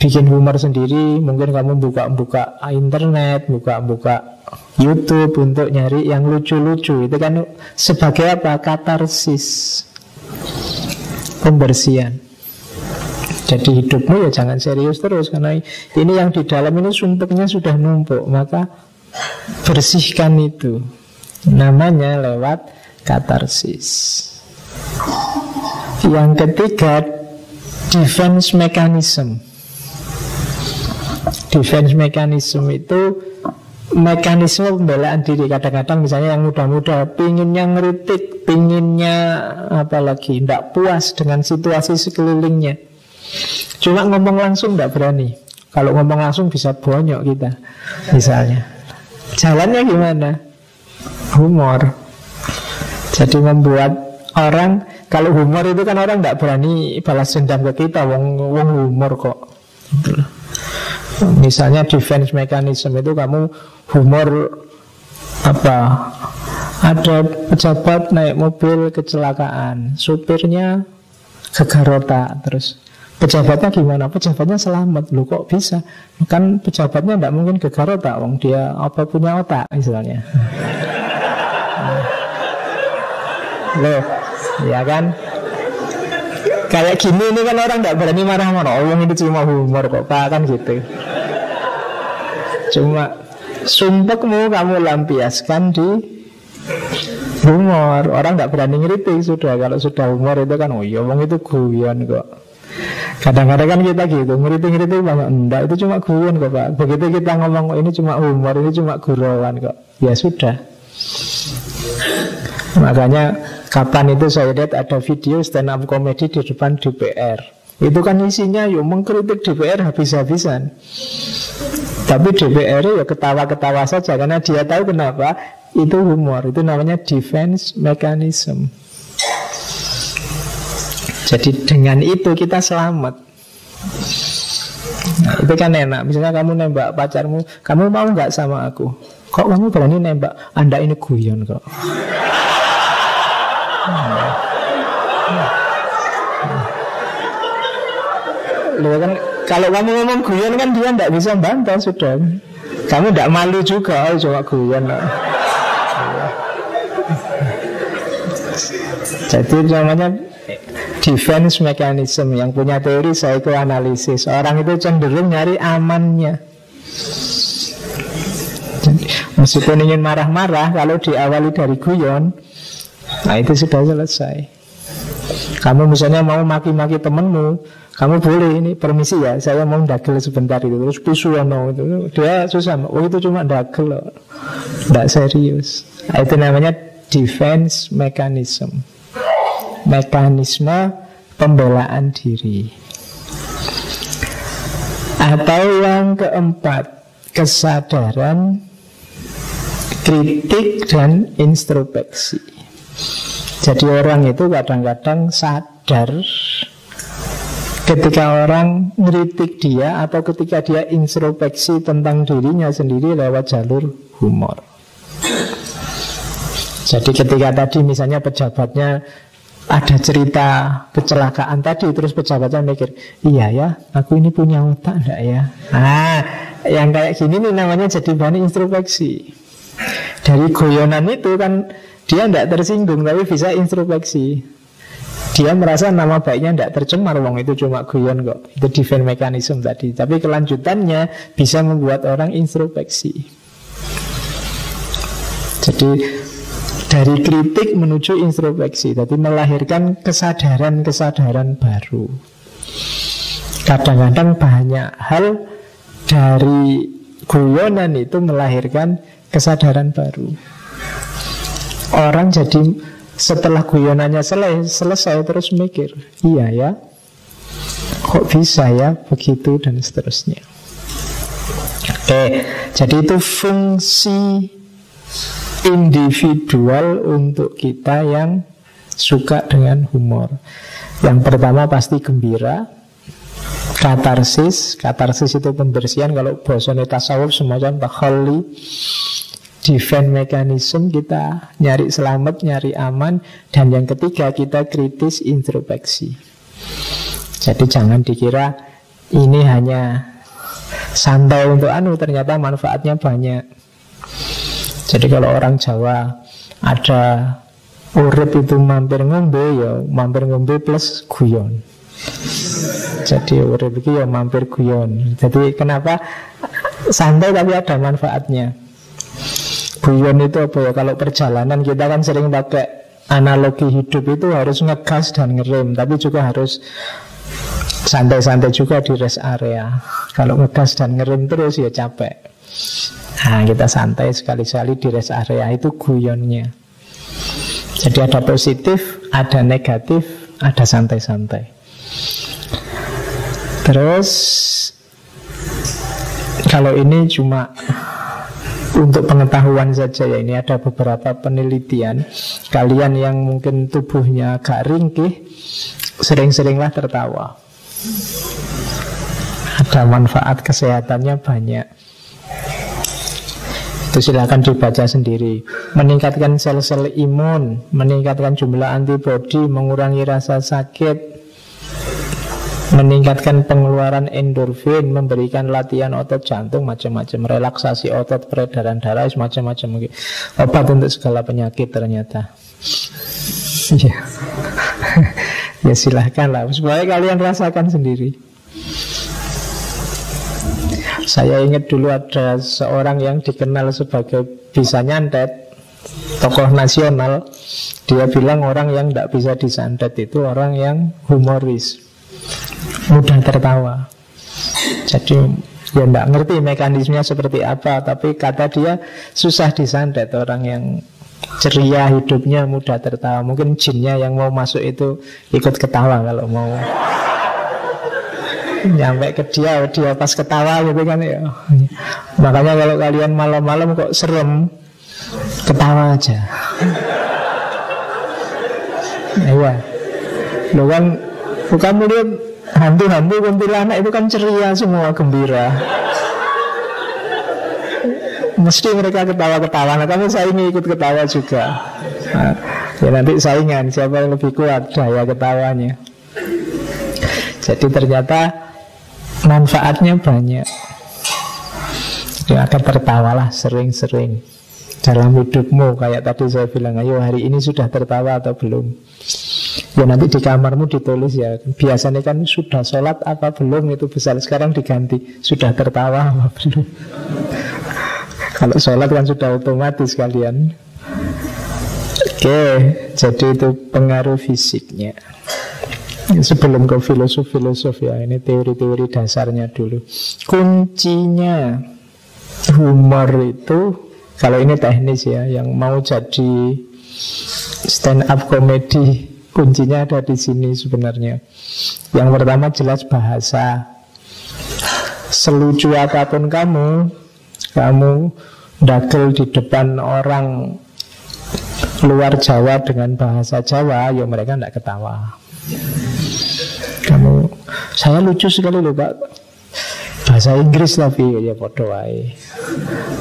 bikin humor sendiri, mungkin kamu buka-buka internet, buka-buka YouTube untuk nyari yang lucu-lucu. Itu kan sebagai apa? Katarsis, pembersihan. Jadi hidupmu ya jangan serius terus, karena ini yang di dalam ini sumpeknya sudah numpuk. Maka bersihkan itu, namanya lewat katarsis. Yang ketiga, defense mechanism. Defense mechanism itu mekanisme pembelaan diri. Kadang-kadang misalnya yang muda-muda pinginnya ngeritik, pinginnya apalagi tidak puas dengan situasi sekelilingnya, cuma ngomong langsung tidak berani. Kalau ngomong langsung bisa bonyok kita. Misalnya jalannya gimana? Humor. Jadi membuat orang, kalau humor itu kan orang tidak berani balas dendam ke kita, wong humor kok. Misalnya defense mechanism itu kamu humor apa? Ada pejabat naik mobil kecelakaan, supirnya kegarota, terus pejabatnya gimana? Pejabatnya selamat. Loh kok bisa? Kan pejabatnya tidak mungkin kegarota, wong dia apa punya otak misalnya. Loh, ya kan? Kayak gini ini kan orang tidak berani marah-marah. Oh, ini cuma humor kok Pak, kan gitu. Cuma sumpekmu kamu lampiaskan di humor. Orang tidak berani ngeritik sudah. Kalau sudah humor itu kan, oh iya, wong itu guyon kok. Kadang-kadang kan kita gitu, ngeritik-ngeritik banget. Enggak, itu cuma guyon kok Pak. Begitu kita ngomong, ini cuma humor, ini cuma gurauan kok, ya sudah. Makanya kapan itu saya lihat ada video stand up comedy di depan DPR. Itu kan isinya yuk mengkritik DPR habis-habisan. Tapi DPR ya ketawa-ketawa saja, karena dia tahu kenapa. Itu humor, itu namanya defense mechanism. Jadi dengan itu kita selamat. Nah, itu kan enak. Misalnya kamu nembak pacarmu, kamu mau gak sama aku? Kok kamu berani nembak? Anda ini guyon kok. Loh kan Kalau kamu ngomong guyon kan dia tidak bisa bantah sudah. Kamu tidak malu juga, oh cuma guyon. Jadi namanya defense mechanism. Yang punya teori psikoanalisis. Orang itu cenderung nyari amannya. Meskipun ingin marah-marah, kalau diawali dari guyon, nah itu sudah selesai. Kamu misalnya mau maki-maki temenmu, kamu boleh, ini permisi ya, saya mau dagel sebentar itu. Terus pisuwono itu, dia susah, oh itu cuma dagel loh, tidak serius. Nah, itu namanya defense mechanism, mekanisme pembelaan diri. Atau yang keempat, kesadaran kritik dan introspeksi. Jadi orang itu kadang-kadang sadar ketika orang ngeritik dia atau ketika dia introspeksi tentang dirinya sendiri lewat jalur humor. Jadi ketika tadi misalnya pejabatnya ada cerita kecelakaan tadi, terus pejabatnya mikir, iya ya, aku ini punya otak enggak ya? Nah, yang kayak gini nih namanya jadi bahan introspeksi. Dari guyonan itu kan dia tidak tersinggung, tapi bisa introspeksi. Dia merasa nama baiknya tidak tercemar, wong itu cuma guyon kok. Itu defense mechanism tadi. Tapi kelanjutannya bisa membuat orang introspeksi. Jadi dari kritik menuju introspeksi, jadi melahirkan kesadaran-kesadaran baru. Kadang-kadang banyak hal dari guyonan itu melahirkan kesadaran baru. Orang jadi setelah guyonannya selesai terus mikir, iya ya, kok bisa ya begitu, dan seterusnya. Oke, jadi itu fungsi individual untuk kita yang suka dengan humor. Yang pertama pasti gembira, katarsis. Katarsis itu pembersihan. Kalau bahasanya tasawuf semacam takholi, defense mechanism, kita nyari selamat, nyari aman. Dan yang ketiga kita kritis introspeksi. Jadi jangan dikira ini hanya santai untuk ternyata manfaatnya banyak. Jadi kalau orang Jawa ada urip itu mampir ngombe, ya mampir ngombe plus guyon. Jadi urip itu ya mampir guyon. Jadi kenapa santai tapi ada manfaatnya. Guyon itu apa ya? Kalau perjalanan kita kan sering pakai analogi hidup itu harus ngegas dan ngerem, tapi juga harus santai-santai juga di rest area. Kalau ngegas dan ngerem terus ya capek. Nah, kita santai sekali-sekali di rest area, itu guyonnya. Jadi ada positif, ada negatif, ada santai-santai. Terus kalau ini cuma untuk pengetahuan saja ya, ini ada beberapa penelitian. Kalian yang mungkin tubuhnya agak ringkih, sering-seringlah tertawa. Ada manfaat kesehatannya banyak. Itu silakan dibaca sendiri. Meningkatkan sel-sel imun, meningkatkan jumlah antibodi, mengurangi rasa sakit, meningkatkan pengeluaran endorfin, memberikan latihan otot jantung, macam-macam, relaksasi otot, peredaran darah, macam-macam. Obat untuk segala penyakit ternyata. Ya, ya silahkan lah, supaya kalian rasakan sendiri. Saya ingat dulu ada seorang yang dikenal sebagai bisa nyantet, tokoh nasional. Dia bilang orang yang tidak bisa disantet itu orang yang humoris, mudah tertawa. Jadi ya tidak ngerti mekanismenya seperti apa, tapi kata dia susah disantet. Orang yang ceria hidupnya, mudah tertawa. Mungkin jinnya yang mau masuk itu ikut ketawa kalau mau nyampe ke dia pas ketawa gitu kan ya. Makanya kalau kalian malam-malam kok serem, ketawa aja. Iya. Lo kan bukan melihat hantu-hantu kuntilanak itu kan ceria semua, gembira. Mesti mereka ketawa-ketawa. Nah, kamu saingi ikut ketawa juga. Nah, ya nanti saingan siapa yang lebih kuat daya ketawanya. Jadi ternyata manfaatnya banyak. Dia akan tertawalah sering-sering dalam hidupmu. Kayak tadi saya bilang, ayo hari ini sudah tertawa atau belum. Ya nanti di kamarmu ditulis ya. Biasanya kan sudah sholat apa belum, itu besar. Sekarang diganti, sudah tertawa apa belum. Kalau sholat kan sudah otomatis kalian. Oke, jadi itu pengaruh fisiknya. Sebelum ke filosof ya, ini teori-teori dasarnya dulu. Kuncinya humor itu, kalau ini teknis ya, yang mau jadi stand up comedy, kuncinya ada di sini sebenarnya. Yang pertama jelas bahasa. Selucu apapun kamu dagel di depan orang luar Jawa dengan bahasa Jawa, ya mereka tidak ketawa. Saya lucu sekali loh Pak, bahasa Inggris tapi ya bodoh wae.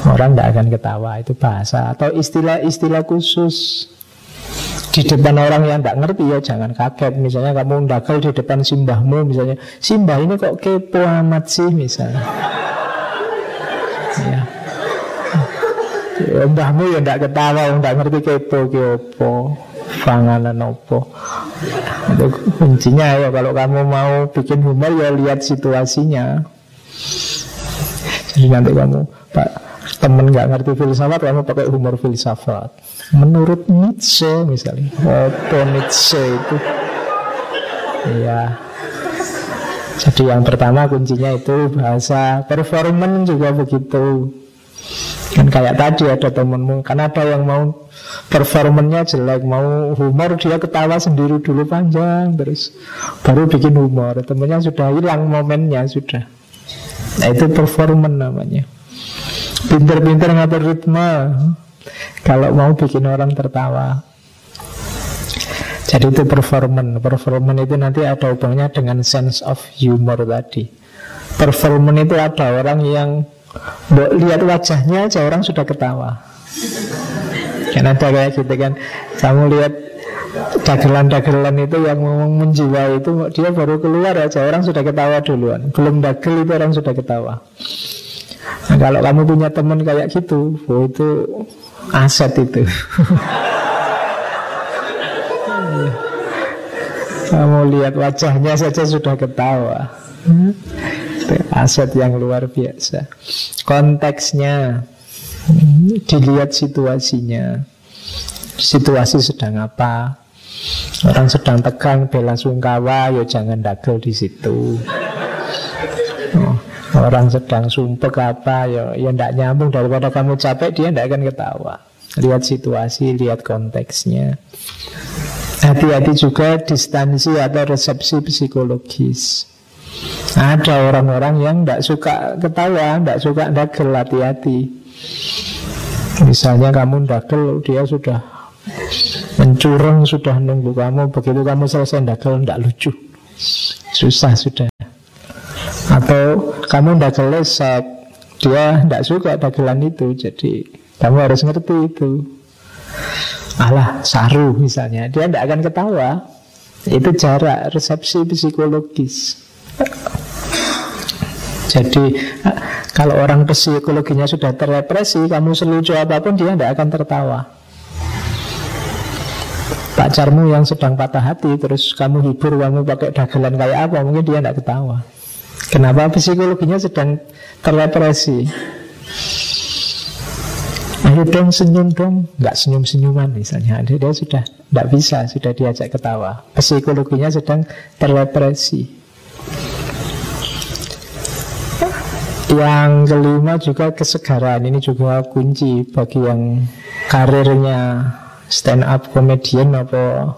Orang tidak akan ketawa, itu bahasa. Atau istilah-istilah khusus di depan orang yang tidak ngerti, ya jangan kaget. Misalnya kamu dagel di depan simbahmu, misalnya, simbah ini kok kepo amat sih misalnya. Ya. Mbahmu ya tidak ketawa, tidak ngerti kepo panganan opo. Itu kuncinya ya, kalau kamu mau bikin humor ya lihat situasinya. Jadi nanti kamu, Pak, temen nggak ngerti filsafat, kamu pakai humor filsafat. Menurut Nietzsche misalnya, opo Nietzsche itu. Ya. Jadi yang pertama kuncinya itu bahasa. Performance juga begitu. Kan kayak tadi ada temenmu, kan ada yang mau performanya jelek, mau humor, dia ketawa sendiri dulu panjang, terus baru bikin humor. Temennya sudah hilang momennya, sudah. Nah itu performance namanya. Pinter-pinter ngatur ritme kalau mau bikin orang tertawa. Jadi itu performance. Performance itu nanti ada hubungannya dengan sense of humor tadi. Performance itu ada orang yang lihat wajahnya aja orang sudah ketawa. Kan ada kayak gitu kan. Kamu lihat dagelan-dagelan itu yang menjiwai itu, dia baru keluar aja orang sudah ketawa duluan. Belum dagel itu orang sudah ketawa. Nah, kalau kamu punya teman kayak gitu, oh, itu aset itu. Kamu lihat wajahnya saja sudah ketawa. Aset yang luar biasa. Konteksnya, dilihat situasinya. Situasi sedang apa? Orang sedang tegang, bela sungkawa, ya jangan dagel di situ. Orang sedang sumpek apa, ya tidak nyambung, daripada kamu capek, dia tidak akan ketawa. Lihat situasi, lihat konteksnya. Hati-hati juga distansi atau resepsi psikologis. Ada orang-orang yang tidak suka ketawa, tidak suka dagel, hati-hati. Misalnya kamu dagel, dia sudah mencureng, sudah nunggu kamu. Begitu kamu selesai dagel, tidak lucu, susah sudah. Atau kamu dagel lesek, dia tidak suka dagelan itu. Jadi kamu harus ngerti itu. Alah, saru misalnya, dia tidak akan ketawa. Itu jarak resepsi psikologis. Jadi kalau orang psikologinya sudah terrepresi, kamu selucu apapun dia tidak akan tertawa. Pacarmu yang sedang patah hati, terus kamu hibur, kamu pakai dagelan kayak apa, mungkin dia tidak ketawa. Kenapa? Psikologinya sedang terrepresi. Ayo dong senyum dong, nggak senyum-senyuman misalnya, dia sudah tidak bisa, sudah diajak ketawa. Psikologinya sedang terrepresi. Yang kelima juga kesegaran. Ini juga kunci bagi yang karirnya stand up comedian atau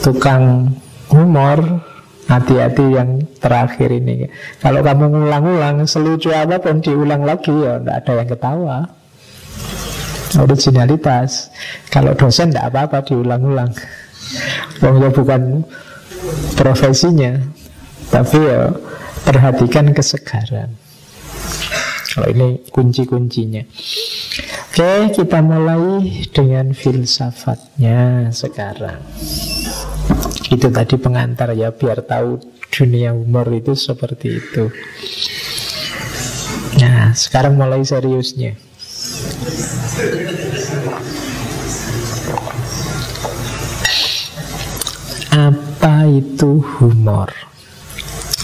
tukang humor. Hati-hati yang terakhir ini. Kalau kamu ngulang-ulang, selucu apapun diulang lagi, ya tidak ada yang ketawa. Originalitas. Kalau dosen tidak apa-apa diulang-ulang. Ya bukan profesinya. Tapi ya perhatikan kesegaran. Kalau ini kunci-kuncinya. Oke, kita mulai dengan filsafatnya sekarang. Itu tadi pengantar ya, biar tahu dunia humor itu seperti itu. Nah, sekarang mulai seriusnya. Apa itu humor?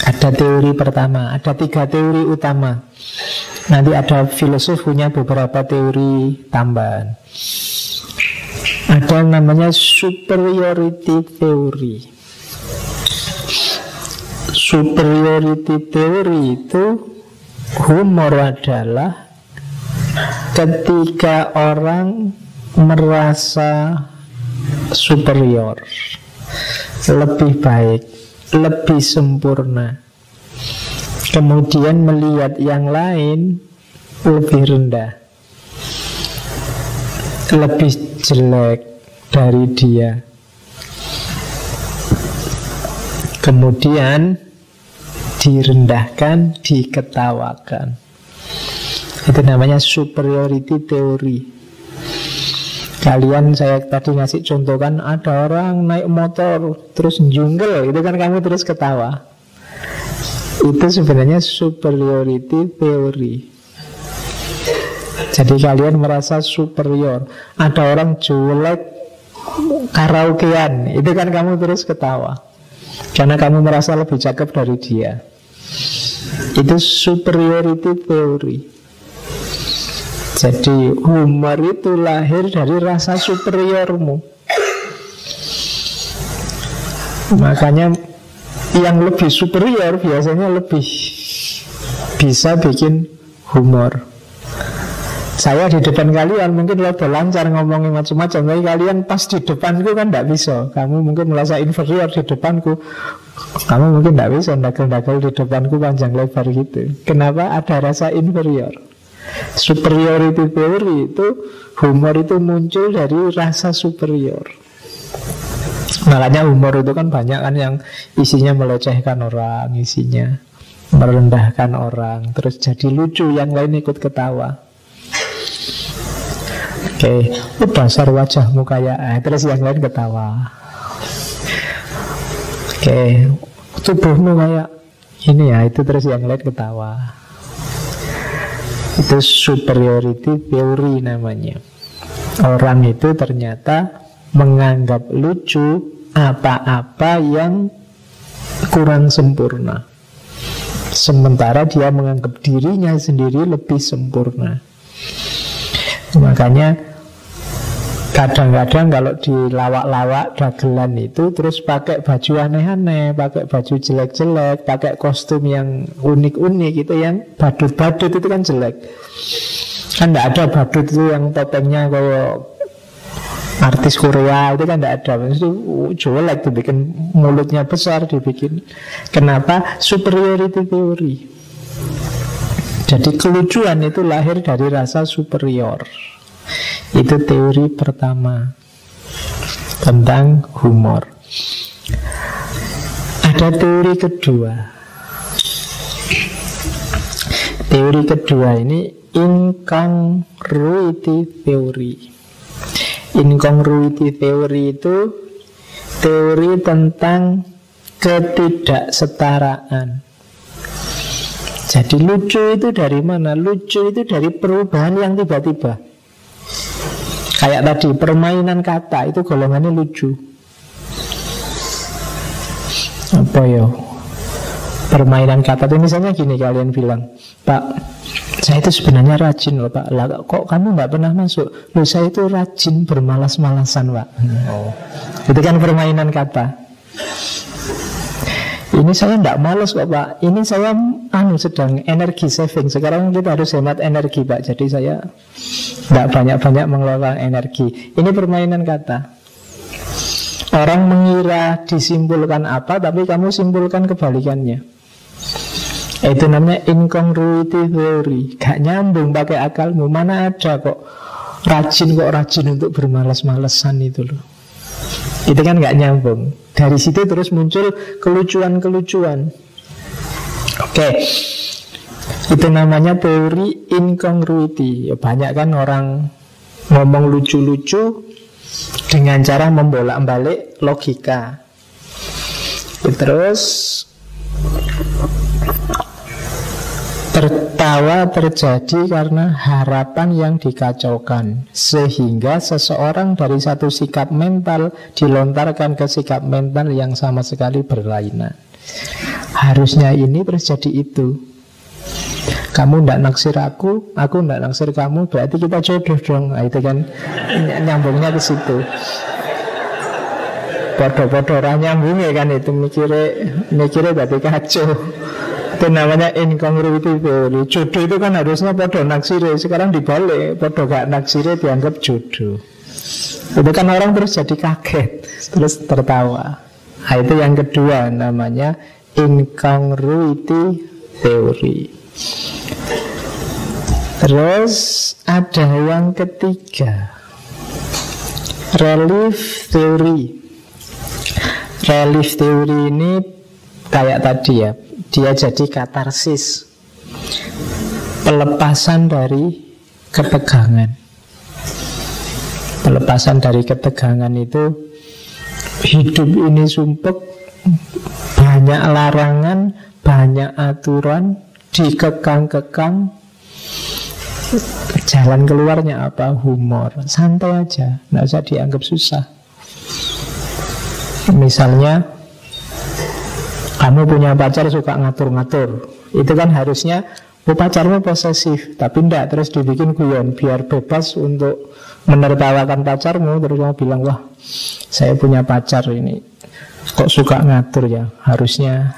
Ada teori pertama, ada 3 teori utama. Nanti ada filosof punya beberapa teori tambahan. Ada namanya superiority theory. Superiority theory itu humor adalah ketika orang merasa superior, lebih baik, lebih sempurna, kemudian melihat yang lain lebih rendah, lebih jelek dari dia, kemudian direndahkan, diketawakan. Itu namanya superiority theory. Kalian, saya tadi ngasih contoh kan, ada orang naik motor terus jungle, itu kan kamu terus ketawa. Itu sebenarnya superiority theory. Jadi kalian merasa superior. Ada orang jelek karaokean, itu kan kamu terus ketawa karena kamu merasa lebih cakep dari dia. Itu superiority theory. Jadi humor itu lahir dari rasa superiormu. Makanya yang lebih superior biasanya lebih bisa bikin humor. Saya di depan kalian mungkin lebih lancar ngomongin macam-macam, tapi kalian pas di depanku kan tidak bisa. Kamu mungkin merasa inferior di depanku, kamu mungkin tidak bisa ndagel-ndagel di depanku panjang lebar gitu. Kenapa? Ada rasa inferior. Superiority theory itu, humor itu muncul dari rasa superior. Makanya humor itu kan banyak kan yang isinya melecehkan orang, isinya merendahkan orang, terus jadi lucu, yang lain ikut ketawa. Oke, dasar wajahmu kayak terus yang lain ketawa. Oke, tubuhmu kayak ini ya, itu terus yang lain ketawa. Itu superiority theory namanya. Orang itu ternyata menganggap lucu apa-apa yang kurang sempurna, sementara dia menganggap dirinya sendiri lebih sempurna. Makanya kadang-kadang kalau di lawak-lawak dagelan itu terus pakai baju aneh-aneh, pakai baju jelek-jelek, pakai kostum yang unik-unik, itu yang badut-badut itu kan jelek. Kan tidak ada badut itu yang topengnya kayak artis Korea, itu kan tidak ada. Itu jelek, dibikin mulutnya besar, dibikin. Kenapa? Superiority theory. Jadi kelucuan itu lahir dari rasa superior. Itu teori pertama tentang humor. Ada teori kedua. Teori kedua ini incongruity theory. Incongruity theory itu teori tentang ketidaksetaraan. Jadi lucu itu dari mana? Lucu itu dari perubahan yang tiba-tiba. Kayak tadi, permainan kata itu golongannya lucu. Apa ya? Permainan kata itu misalnya gini, kalian bilang, Pak, saya itu sebenarnya rajin loh Pak. Lah, kok kamu nggak pernah masuk? Loh, saya itu rajin bermalas-malasan Pak. Itu kan permainan kata. Ini saya tidak malas kok Pak. Ini saya sedang energi saving. Sekarang kita harus hemat energi Pak. Jadi saya tidak banyak-banyak mengeluarkan energi. Ini permainan kata. Orang mengira disimpulkan apa, tapi kamu simpulkan kebalikannya. Itu namanya incongruity theory. Gak nyambung pakai akalmu. Mana ada kok rajin untuk bermalas-malasan itu loh. Itu kan gak nyambung. Dari situ terus muncul kelucuan-kelucuan. Oke. Itu namanya teori incongruity. Ya, banyak kan orang ngomong lucu-lucu dengan cara membolak-balik logika. Terus Tertawa terjadi karena harapan yang dikacaukan, sehingga seseorang dari satu sikap mental dilontarkan ke sikap mental yang sama sekali berlainan. Harusnya ini terjadi itu. Kamu tidak naksir aku tidak naksir kamu, berarti kita jodoh dong. Nah, itu kan nyambungnya ke situ. Podo-podo orang nyambung ya kan, itu mikirnya berarti kacau. Itu namanya incongruity theory. Jodoh itu kan harusnya podo naksire, sekarang dibalik, podo gak naksire dianggap jodoh. Itu kan orang terus jadi kaget, terus tertawa. Nah, itu yang kedua, namanya incongruity theory. Terus ada yang ketiga, relief theory. Relief theory ini kayak tadi ya, dia jadi katarsis, pelepasan dari ketegangan. Pelepasan dari ketegangan itu, hidup ini sumpek, banyak larangan, banyak aturan, dikekang-kekang. Jalan keluarnya apa? Humor. Santai aja, nggak usah dianggap susah. Misalnya kamu punya pacar suka ngatur-ngatur, itu kan harusnya pacarmu posesif, tapi enggak, terus dibikin guyon biar bebas untuk menertawakan pacarmu. Terus kamu bilang, wah saya punya pacar ini kok suka ngatur ya, harusnya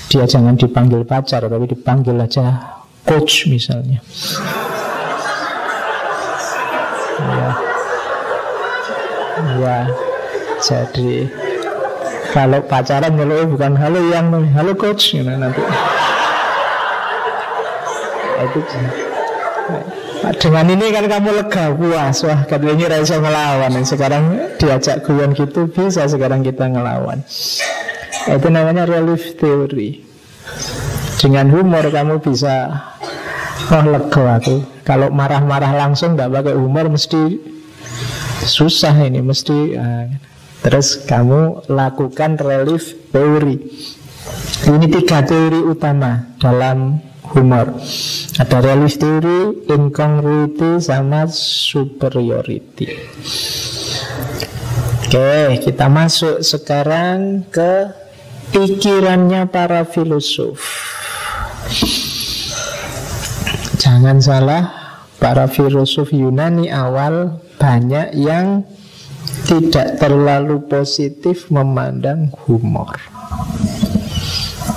dia jangan dipanggil pacar tapi dipanggil aja coach misalnya. Ya, jadi kalau pacaran nyeluk bukan halo yang, halo coach, nanti. Itu dengan ini kan kamu lega, puas, wah katanya rasa ngelawan. Sekarang diajak guyon gitu bisa, sekarang kita ngelawan. Itu namanya relief theory. Dengan humor kamu bisa, oh lega aku. Kalau marah-marah langsung tidak pakai humor mesti susah ini, mesti. Terus kamu lakukan relief theory. Ini 3 teori utama dalam humor. Ada relief theory, incongruity, sama superiority. Oke, kita masuk sekarang ke pikirannya para filosof. Jangan salah, para filosof Yunani awal banyak yang tidak terlalu positif memandang humor,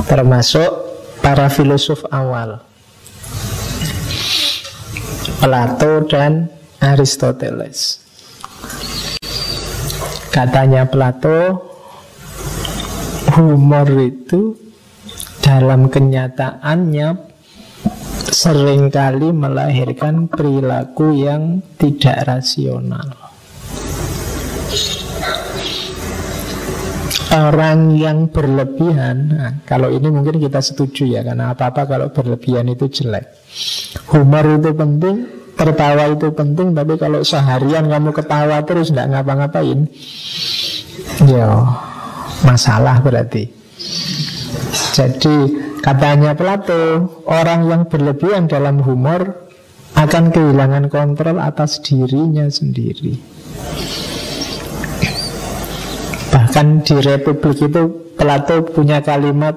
termasuk para filosof awal, Plato dan Aristoteles. Katanya Plato, humor itu dalam kenyataannya seringkali melahirkan perilaku yang tidak rasional. Orang yang berlebihan, nah, kalau ini mungkin kita setuju ya, karena apa-apa kalau berlebihan itu jelek. Humor itu penting, tertawa itu penting, tapi kalau seharian kamu ketawa terus tidak ngapa-ngapain, ya masalah berarti. Jadi katanya Plato, orang yang berlebihan dalam humor akan kehilangan kontrol atas dirinya sendiri. Bahkan di Republik itu Plato punya kalimat,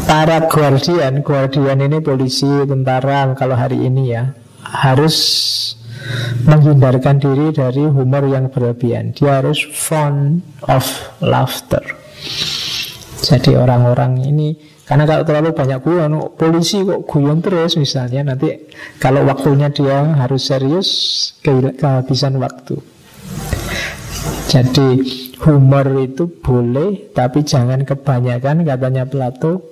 para guardian ini polisi, tentara kalau hari ini ya, harus menghindarkan diri dari humor yang berlebihan. Dia harus fond of laughter. Jadi orang-orang ini, karena kalau terlalu banyak guyon, polisi kok guyon terus misalnya, nanti kalau waktunya dia harus serius, kehabisan waktu. Jadi humor itu boleh, tapi jangan kebanyakan, katanya Plato,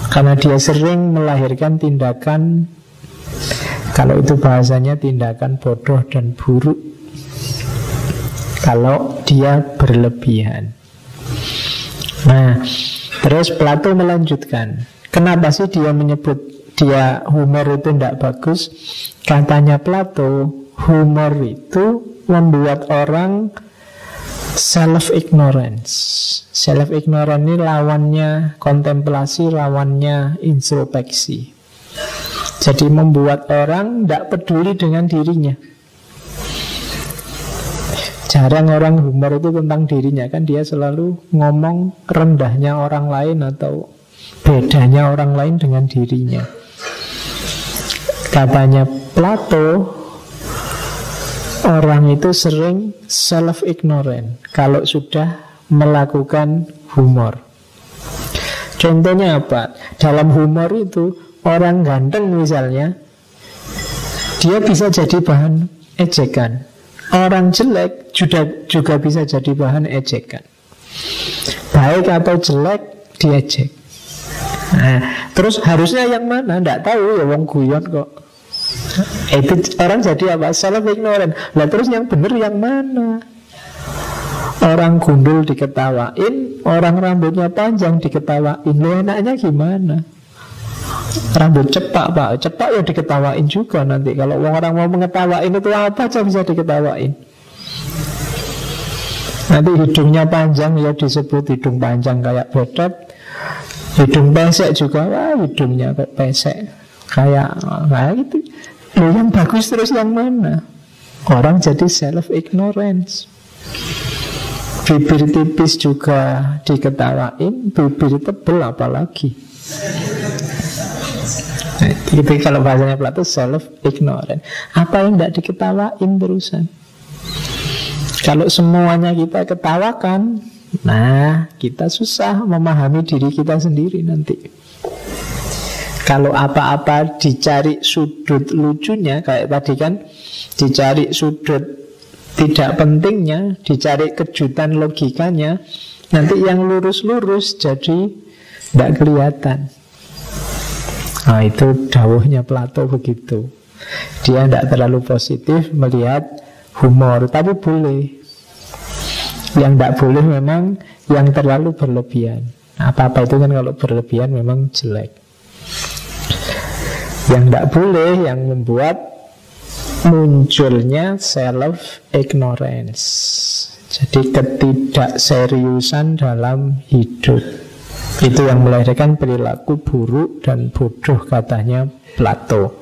karena dia sering melahirkan tindakan, kalau itu bahasanya tindakan bodoh dan buruk, kalau dia berlebihan. Nah, terus Plato melanjutkan, kenapa sih dia menyebut dia humor itu tidak bagus? Katanya Plato, humor itu membuat orang self-ignorance. Self-ignorance ini lawannya kontemplasi, lawannya introspeksi. Jadi membuat orang tidak peduli dengan dirinya. Jarang orang humor itu tentang dirinya, kan dia selalu ngomong rendahnya orang lain atau bedanya orang lain dengan dirinya. Katanya Plato, orang itu sering self-ignorant kalau sudah melakukan humor. Contohnya apa? Dalam humor itu, orang ganteng misalnya, dia bisa jadi bahan ejekan. Orang jelek juga bisa jadi bahan ejekan. Baik atau jelek diejek. Nah, terus harusnya yang mana? Nggak tahu ya, wong guyon kok. Itu orang jadi apa? Self-ignorant. Lah terus yang benar yang mana? Orang gundul diketawain, orang rambutnya panjang diketawain. Lu enaknya gimana? Rambut cepak pak, cepak ya diketawain juga nanti. Kalau orang mau mengetawain itu apa aja bisa diketawain. Nanti hidungnya panjang ya disebut hidung panjang kayak bedot. Hidung pesek juga, wah hidungnya kayak pesek, kayak gitu. Loh, yang bagus terus yang mana? Orang jadi self-ignorance. Bibir tipis juga diketawain, bibir tebel apalagi. Nah, itu kalau bahasanya Plato self-ignorant. Apa yang tidak diketawain terusan? Kalau semuanya kita ketawakan, nah kita susah memahami diri kita sendiri nanti. Kalau apa-apa dicari sudut lucunya, kayak tadi kan, dicari sudut tidak pentingnya, dicari kejutan logikanya, nanti yang lurus-lurus jadi tidak kelihatan. Nah itu dawuhnya Plato begitu. Dia tidak terlalu positif melihat humor, tapi boleh. Yang tidak boleh memang yang terlalu berlebihan. Apa-apa itu kan kalau berlebihan memang jelek. Yang tidak boleh yang membuat munculnya self-ignorance. Jadi ketidakseriusan dalam hidup. Itu yang melahirkan perilaku buruk dan bodoh, katanya Plato.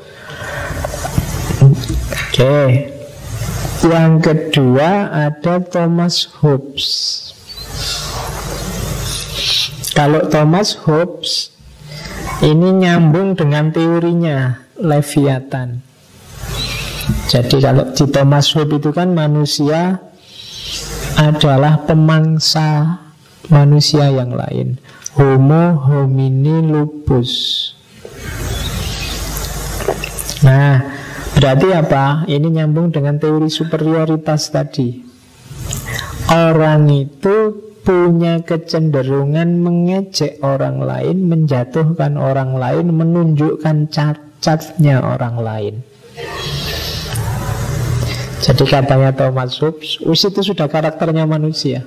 Oke. Yang kedua ada Thomas Hobbes. Kalau Thomas Hobbes ini nyambung dengan teorinya Leviathan. Jadi kalau di Thomas Hobbes itu kan manusia adalah pemangsa manusia yang lain. Homo homini lupus. Nah, berarti apa? Ini nyambung dengan teori superioritas tadi. Orang itu punya kecenderungan mengejek orang lain, menjatuhkan orang lain, menunjukkan cacatnya orang lain. Jadi katanya Thomas Hobbes, itu sudah karakternya manusia.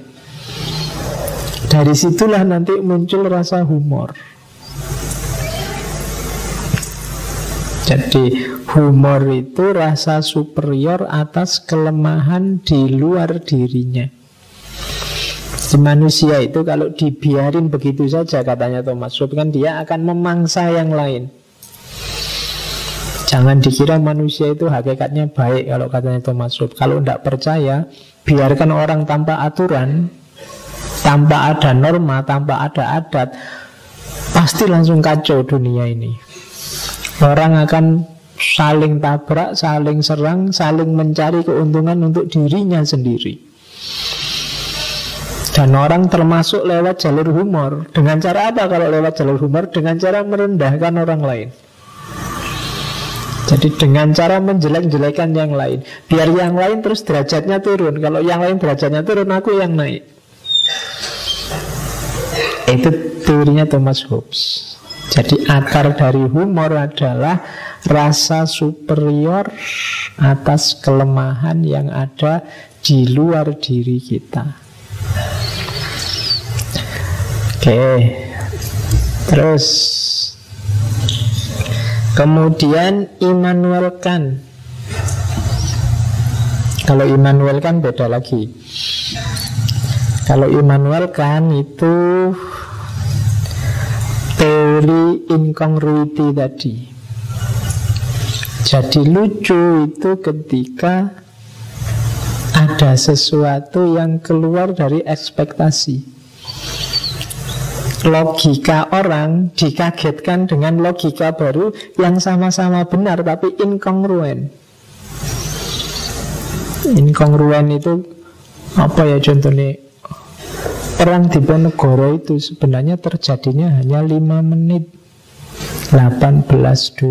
Dari situlah nanti muncul rasa humor. Jadi humor itu rasa superior atas kelemahan di luar dirinya. Di manusia itu kalau dibiarin begitu saja, katanya Thomas Hobbes, kan dia akan memangsa yang lain. Jangan dikira manusia itu hakikatnya baik, kalau katanya Thomas Hobbes. Kalau tidak percaya, biarkan orang tanpa aturan, tanpa ada norma, tanpa ada adat, pasti langsung kacau dunia ini. Orang akan saling tabrak, saling serang, saling mencari keuntungan untuk dirinya sendiri. Dan orang termasuk lewat jalur humor. Dengan cara apa kalau lewat jalur humor? Dengan cara merendahkan orang lain. Jadi dengan cara menjelek-jelekan yang lain, biar yang lain terus derajatnya turun. Kalau yang lain derajatnya turun, aku yang naik. Itu teorinya Thomas Hobbes. Jadi akar dari humor adalah rasa superior atas kelemahan yang ada di luar diri kita. Oke. Terus kemudian Immanuel Kant. Kalau Immanuel Kant beda lagi. Kalau Immanuel Kant itu teori incongruity tadi. Jadi lucu itu ketika ada sesuatu yang keluar dari ekspektasi. Logika orang dikagetkan dengan logika baru yang sama-sama benar tapi inkongruen. Inkongruen itu apa ya contohnya? Perang Diponegoro itu sebenarnya terjadinya hanya 5 menit, 18.25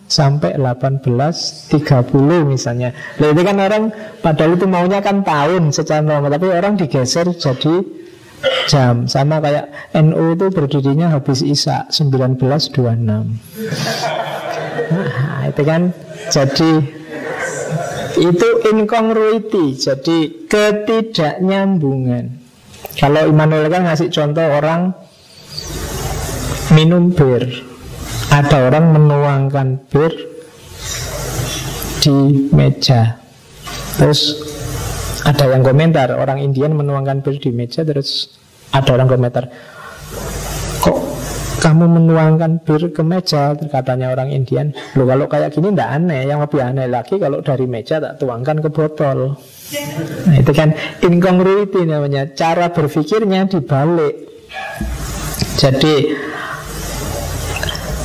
sampai 18.30 misalnya. Nah, itu kan orang padahal itu maunya kan tahun secara normal, tapi orang digeser jadi jam. Sama kayak NU itu berdirinya habis Isya 19.26. Nah, itu kan jadi itu incongruity, jadi ketidaknyambungan. Kalau Immanuel kan ngasih contoh orang minum bir. Ada orang menuangkan bir di meja. Terus ada yang komentar, orang Indian menuangkan bir di meja. Terus ada orang komentar, kok kamu menuangkan bir ke meja? Katanya orang Indian, loh kalau kayak gini tidak aneh. Yang lebih aneh lagi kalau dari meja tak tuangkan ke botol. Nah, itu kan incongruity namanya. Cara berpikirnya dibalik. Jadi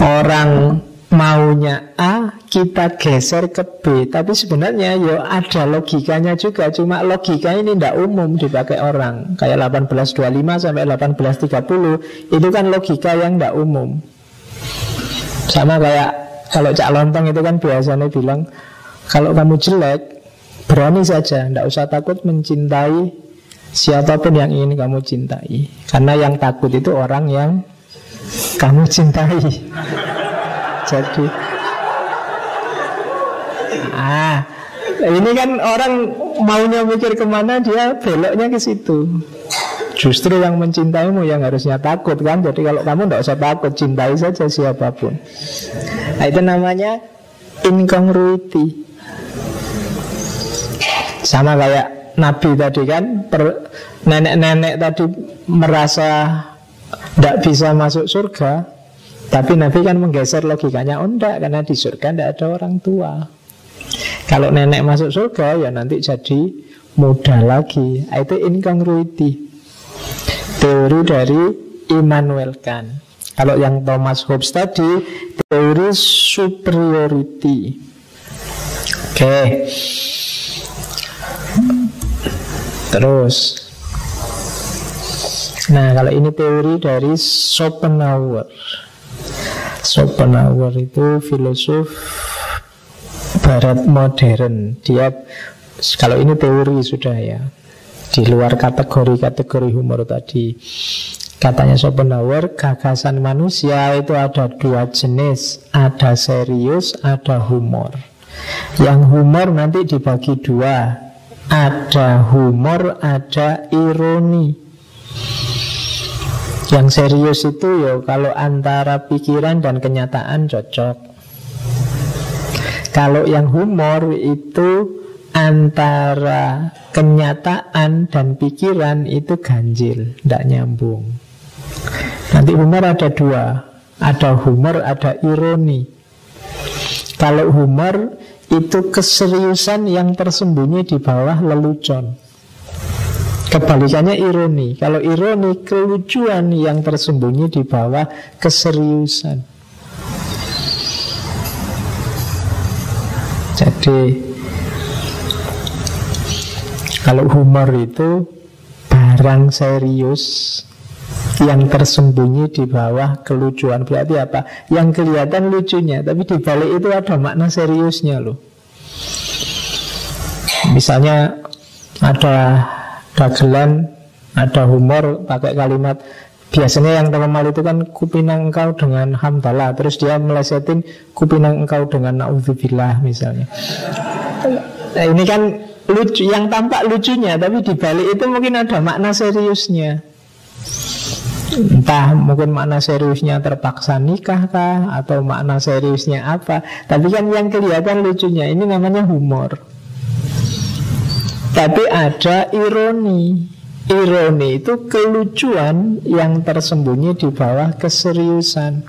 orang maunya A, kita geser ke B. Tapi sebenarnya ya ada logikanya juga. Cuma logika ini tidak umum dipakai orang. Kayak 18.25 sampai 18.30 itu kan logika yang tidak umum. Sama kayak kalau Cak Lontong itu kan biasanya bilang, kalau kamu jelek berani saja, tidak usah takut mencintai siapapun yang ingin kamu cintai. Karena yang takut itu orang yang kamu cintai. Jadi ini kan orang maunya mikir kemana, dia beloknya ke situ. Justru yang mencintaimu yang harusnya takut kan. Jadi kalau kamu tidak usah takut, cintai saja siapapun. Nah, itu namanya incongruity. Sama kayak Nabi tadi kan, nenek-nenek tadi merasa tidak bisa masuk surga, tapi Nabi kan menggeser logikanya. Oh enggak, karena di surga tidak ada orang tua. Kalau nenek masuk surga ya nanti jadi muda lagi. Itu incongruity. Teori dari Immanuel Kant. Kalau yang Thomas Hobbes tadi teori superiority. Oke. Terus, nah kalau ini teori dari Schopenhauer. Schopenhauer itu filosof Barat modern. Dia, kalau ini teori sudah ya, di luar kategori-kategori humor tadi. Katanya Schopenhauer, gagasan manusia itu ada 2 jenis, ada serius, ada humor. Yang humor nanti dibagi 2. Ada humor, ada ironi. Yang serius itu ya kalau antara pikiran dan kenyataan cocok. Kalau yang humor itu antara kenyataan dan pikiran itu ganjil, tidak nyambung. Nanti humor ada 2. Ada humor, ada ironi. Kalau humor itu keseriusan yang tersembunyi di bawah lelucon. Kebalikannya ironi. Kalau ironi, kelucuan yang tersembunyi di bawah keseriusan. Jadi kalau humor itu barang serius yang tersembunyi di bawah kelucuan. Berarti apa? Yang kelihatan lucunya, tapi di balik itu ada makna seriusnya loh. Misalnya ada dagelan, ada humor pakai kalimat, biasanya yang terkenal itu kan kupinang engkau dengan hamdalah, terus dia melesetin kupinang engkau dengan naudzubillah misalnya. Nah, ini kan lucu, yang tampak lucunya, tapi di balik itu mungkin ada makna seriusnya. Entah mungkin makna seriusnya terpaksa nikah kah, atau makna seriusnya apa. Tapi kan yang kelihatan lucunya, ini namanya humor. Tapi ada ironi. ironi itu kelucuan yang tersembunyi di bawah keseriusan.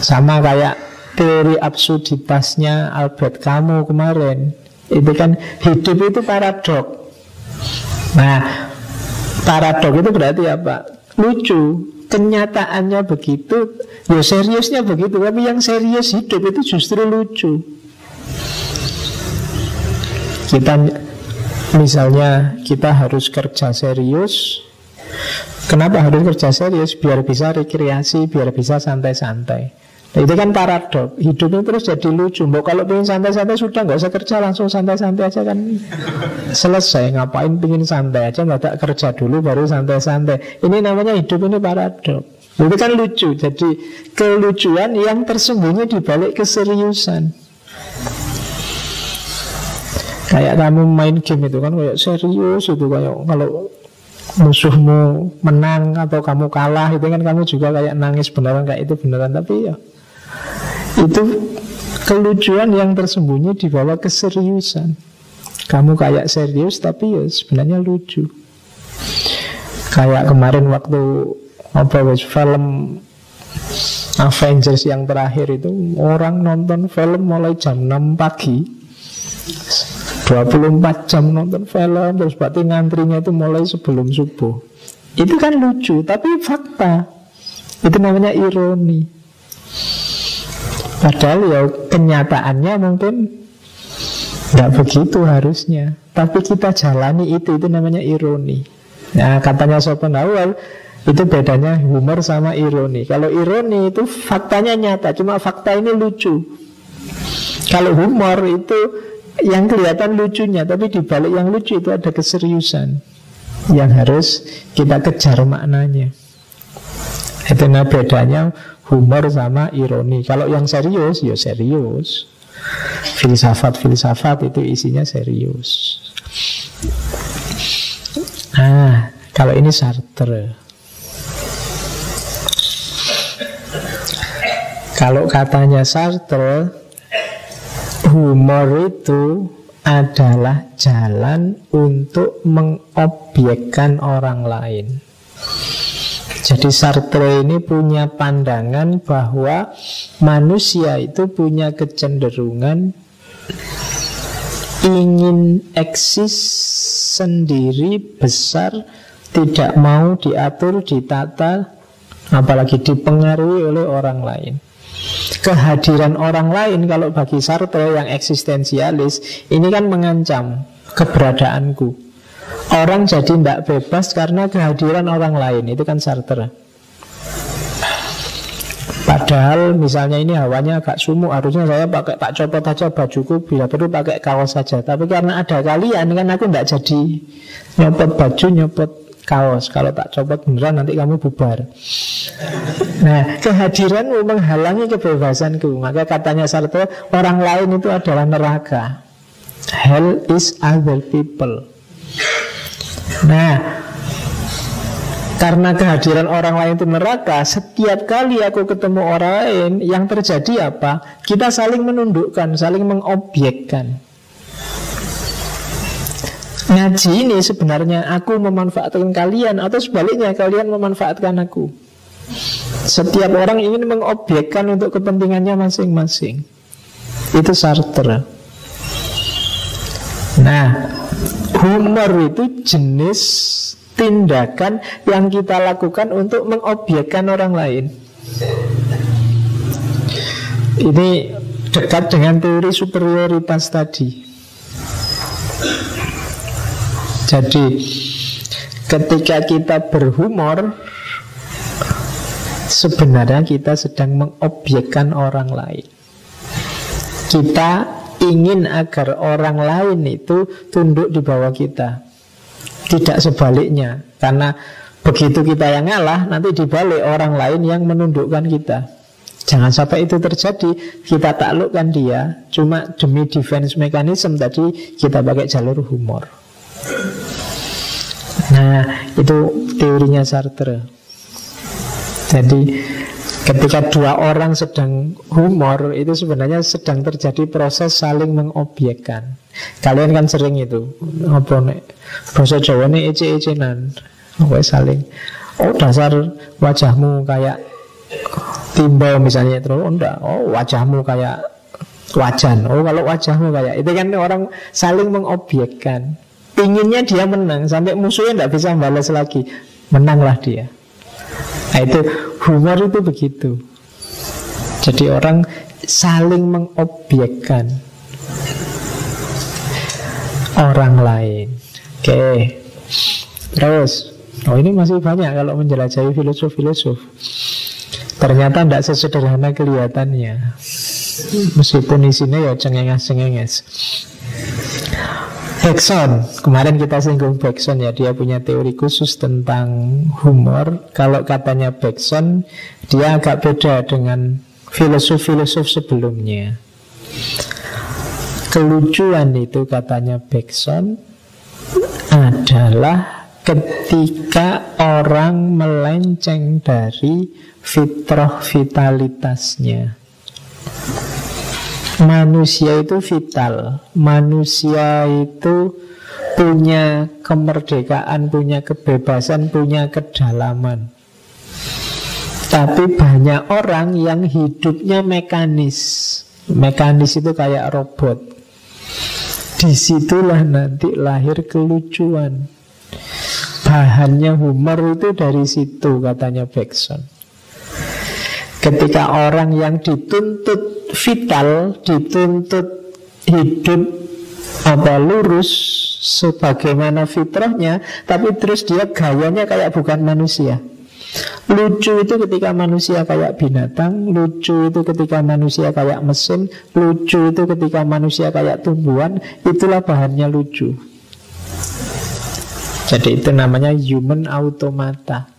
Sama kayak teori absurditasnya Albert Camus kemarin. Itu kan hidup itu paradok. Nah, paradok itu berarti apa? Lucu. Kenyataannya begitu, ya seriusnya begitu. Tapi yang serius hidup itu justru lucu. Misalnya kita harus kerja serius. Kenapa harus kerja serius? Biar bisa rekreasi, biar bisa santai-santai. Nah, itu kan paradok. Hidupnya terus jadi lucu. Mbok kalau pengen santai-santai sudah nggak usah kerja, langsung santai-santai aja kan selesai. Ngapain pengen santai aja, nggak tak kerja dulu baru santai-santai. Ini namanya hidup ini paradok. Itu kan lucu. Jadi kelucuan yang tersembunyi di balik keseriusan. Kayak kamu main game itu kan kayak serius itu, kayak kalau musuhmu menang atau kamu kalah itu kan kamu juga kayak nangis beneran, kayak itu beneran. Tapi ya itu kelucuan yang tersembunyi di bawah keseriusan. Kamu kayak serius tapi ya sebenarnya lucu. Kayak kemarin waktu film Avengers yang terakhir itu, orang nonton film mulai jam 6 pagi 24 jam nonton film. Terus berarti ngantrinya itu mulai sebelum subuh. Itu kan lucu, tapi fakta. Itu namanya ironi. Padahal ya kenyataannya mungkin nggak begitu harusnya, tapi kita jalani itu namanya ironi. Nah, katanya Schopenhauer, itu bedanya humor sama ironi. Kalau ironi itu faktanya nyata, cuma fakta ini lucu. Kalau humor itu yang kelihatan lucunya, tapi di balik yang lucu itu ada keseriusan yang harus kita kejar maknanya. Itu nah bedanya humor sama ironi. Kalau yang serius, ya serius. Filsafat itu isinya serius. Nah, kalau ini Sartre. Kalau katanya Sartre, humor itu adalah jalan untuk mengobjekkan orang lain. Jadi Sartre ini punya pandangan bahwa manusia itu punya kecenderungan ingin eksis sendiri, besar, tidak mau diatur, ditata, apalagi dipengaruhi oleh orang lain. Kehadiran orang lain kalau bagi Sartre yang eksistensialis ini kan mengancam keberadaanku. Orang jadi tidak bebas karena kehadiran orang lain. Itu kan Sartre. Padahal misalnya ini hawanya agak sumuk, harusnya saya pakai, tak copot aja bajuku, bila perlu pakai kaos saja. Tapi karena ada kalian kan aku tidak jadi nyopot baju, nyopot kaos. Kalau tak copot beneran nanti kamu bubar. Nah, kehadiranmu menghalangi kebebasanku. Maka katanya Sartre, orang lain itu adalah neraka. Hell is other people. Nah, karena kehadiran orang lain itu neraka, setiap kali aku ketemu orang lain, yang terjadi apa? Kita saling menundukkan, saling mengobjekkan. Ngaji ini sebenarnya aku memanfaatkan kalian, atau sebaliknya kalian memanfaatkan aku. Setiap orang ingin mengobjekkan untuk kepentingannya masing-masing. Itu Sartre. Nah, humor itu jenis tindakan yang kita lakukan untuk mengobjekkan orang lain. Ini dekat dengan teori superioritas tadi. Jadi ketika kita berhumor, sebenarnya kita sedang mengobjekkan orang lain. Kita ingin agar orang lain itu tunduk di bawah kita, tidak sebaliknya. Karena begitu kita yang ngalah, nanti dibalik orang lain yang menundukkan kita. Jangan sampai itu terjadi. Kita taklukkan dia, cuma demi defense mechanism tadi kita pakai jalur humor. Nah, itu teorinya Sartre. Jadi Ketika dua orang sedang humor, itu sebenarnya sedang terjadi proses saling mengobjekkan. Kalian kan sering itu, apa nek bahasa Jawa nih ece-ecenan, saling, oh dasar wajahmu kayak timbal misalnya, terus oh enggak, oh wajahmu kayak wajan, oh kalau wajahmu kayak itu, kan orang saling mengobjekkan. Inginnya dia menang, sampai musuhnya enggak bisa balas lagi, menanglah dia. Nah itu humor itu begitu. Jadi orang saling mengobjekkan orang lain. Oke. Terus, oh ini masih banyak kalau menjelajahi filosof-filosof. Ternyata tidak sesederhana kelihatannya. Meskipun isinya ya cengenges-cengenges. Bergson, kemarin kita singgung Bergson ya, dia punya teori khusus tentang humor. Kalau katanya Bergson, dia agak beda dengan filosof-filosof sebelumnya. Kelucuan itu katanya Bergson adalah ketika orang melenceng dari fitrah vitalitasnya. Manusia itu vital, manusia itu punya kemerdekaan, punya kebebasan, punya kedalaman. Tapi banyak orang yang hidupnya mekanis. Mekanis itu kayak robot. Disitulah nanti lahir kelucuan. Bahannya humor itu dari situ, katanya Bergson. Ketika orang yang dituntut vital, dituntut hidup lurus sebagaimana fitrahnya, tapi terus dia gayanya kayak bukan manusia. Lucu itu ketika manusia kayak binatang, lucu itu ketika manusia kayak mesin, lucu itu ketika manusia kayak tumbuhan. Itulah bahannya lucu. Jadi itu namanya human automata.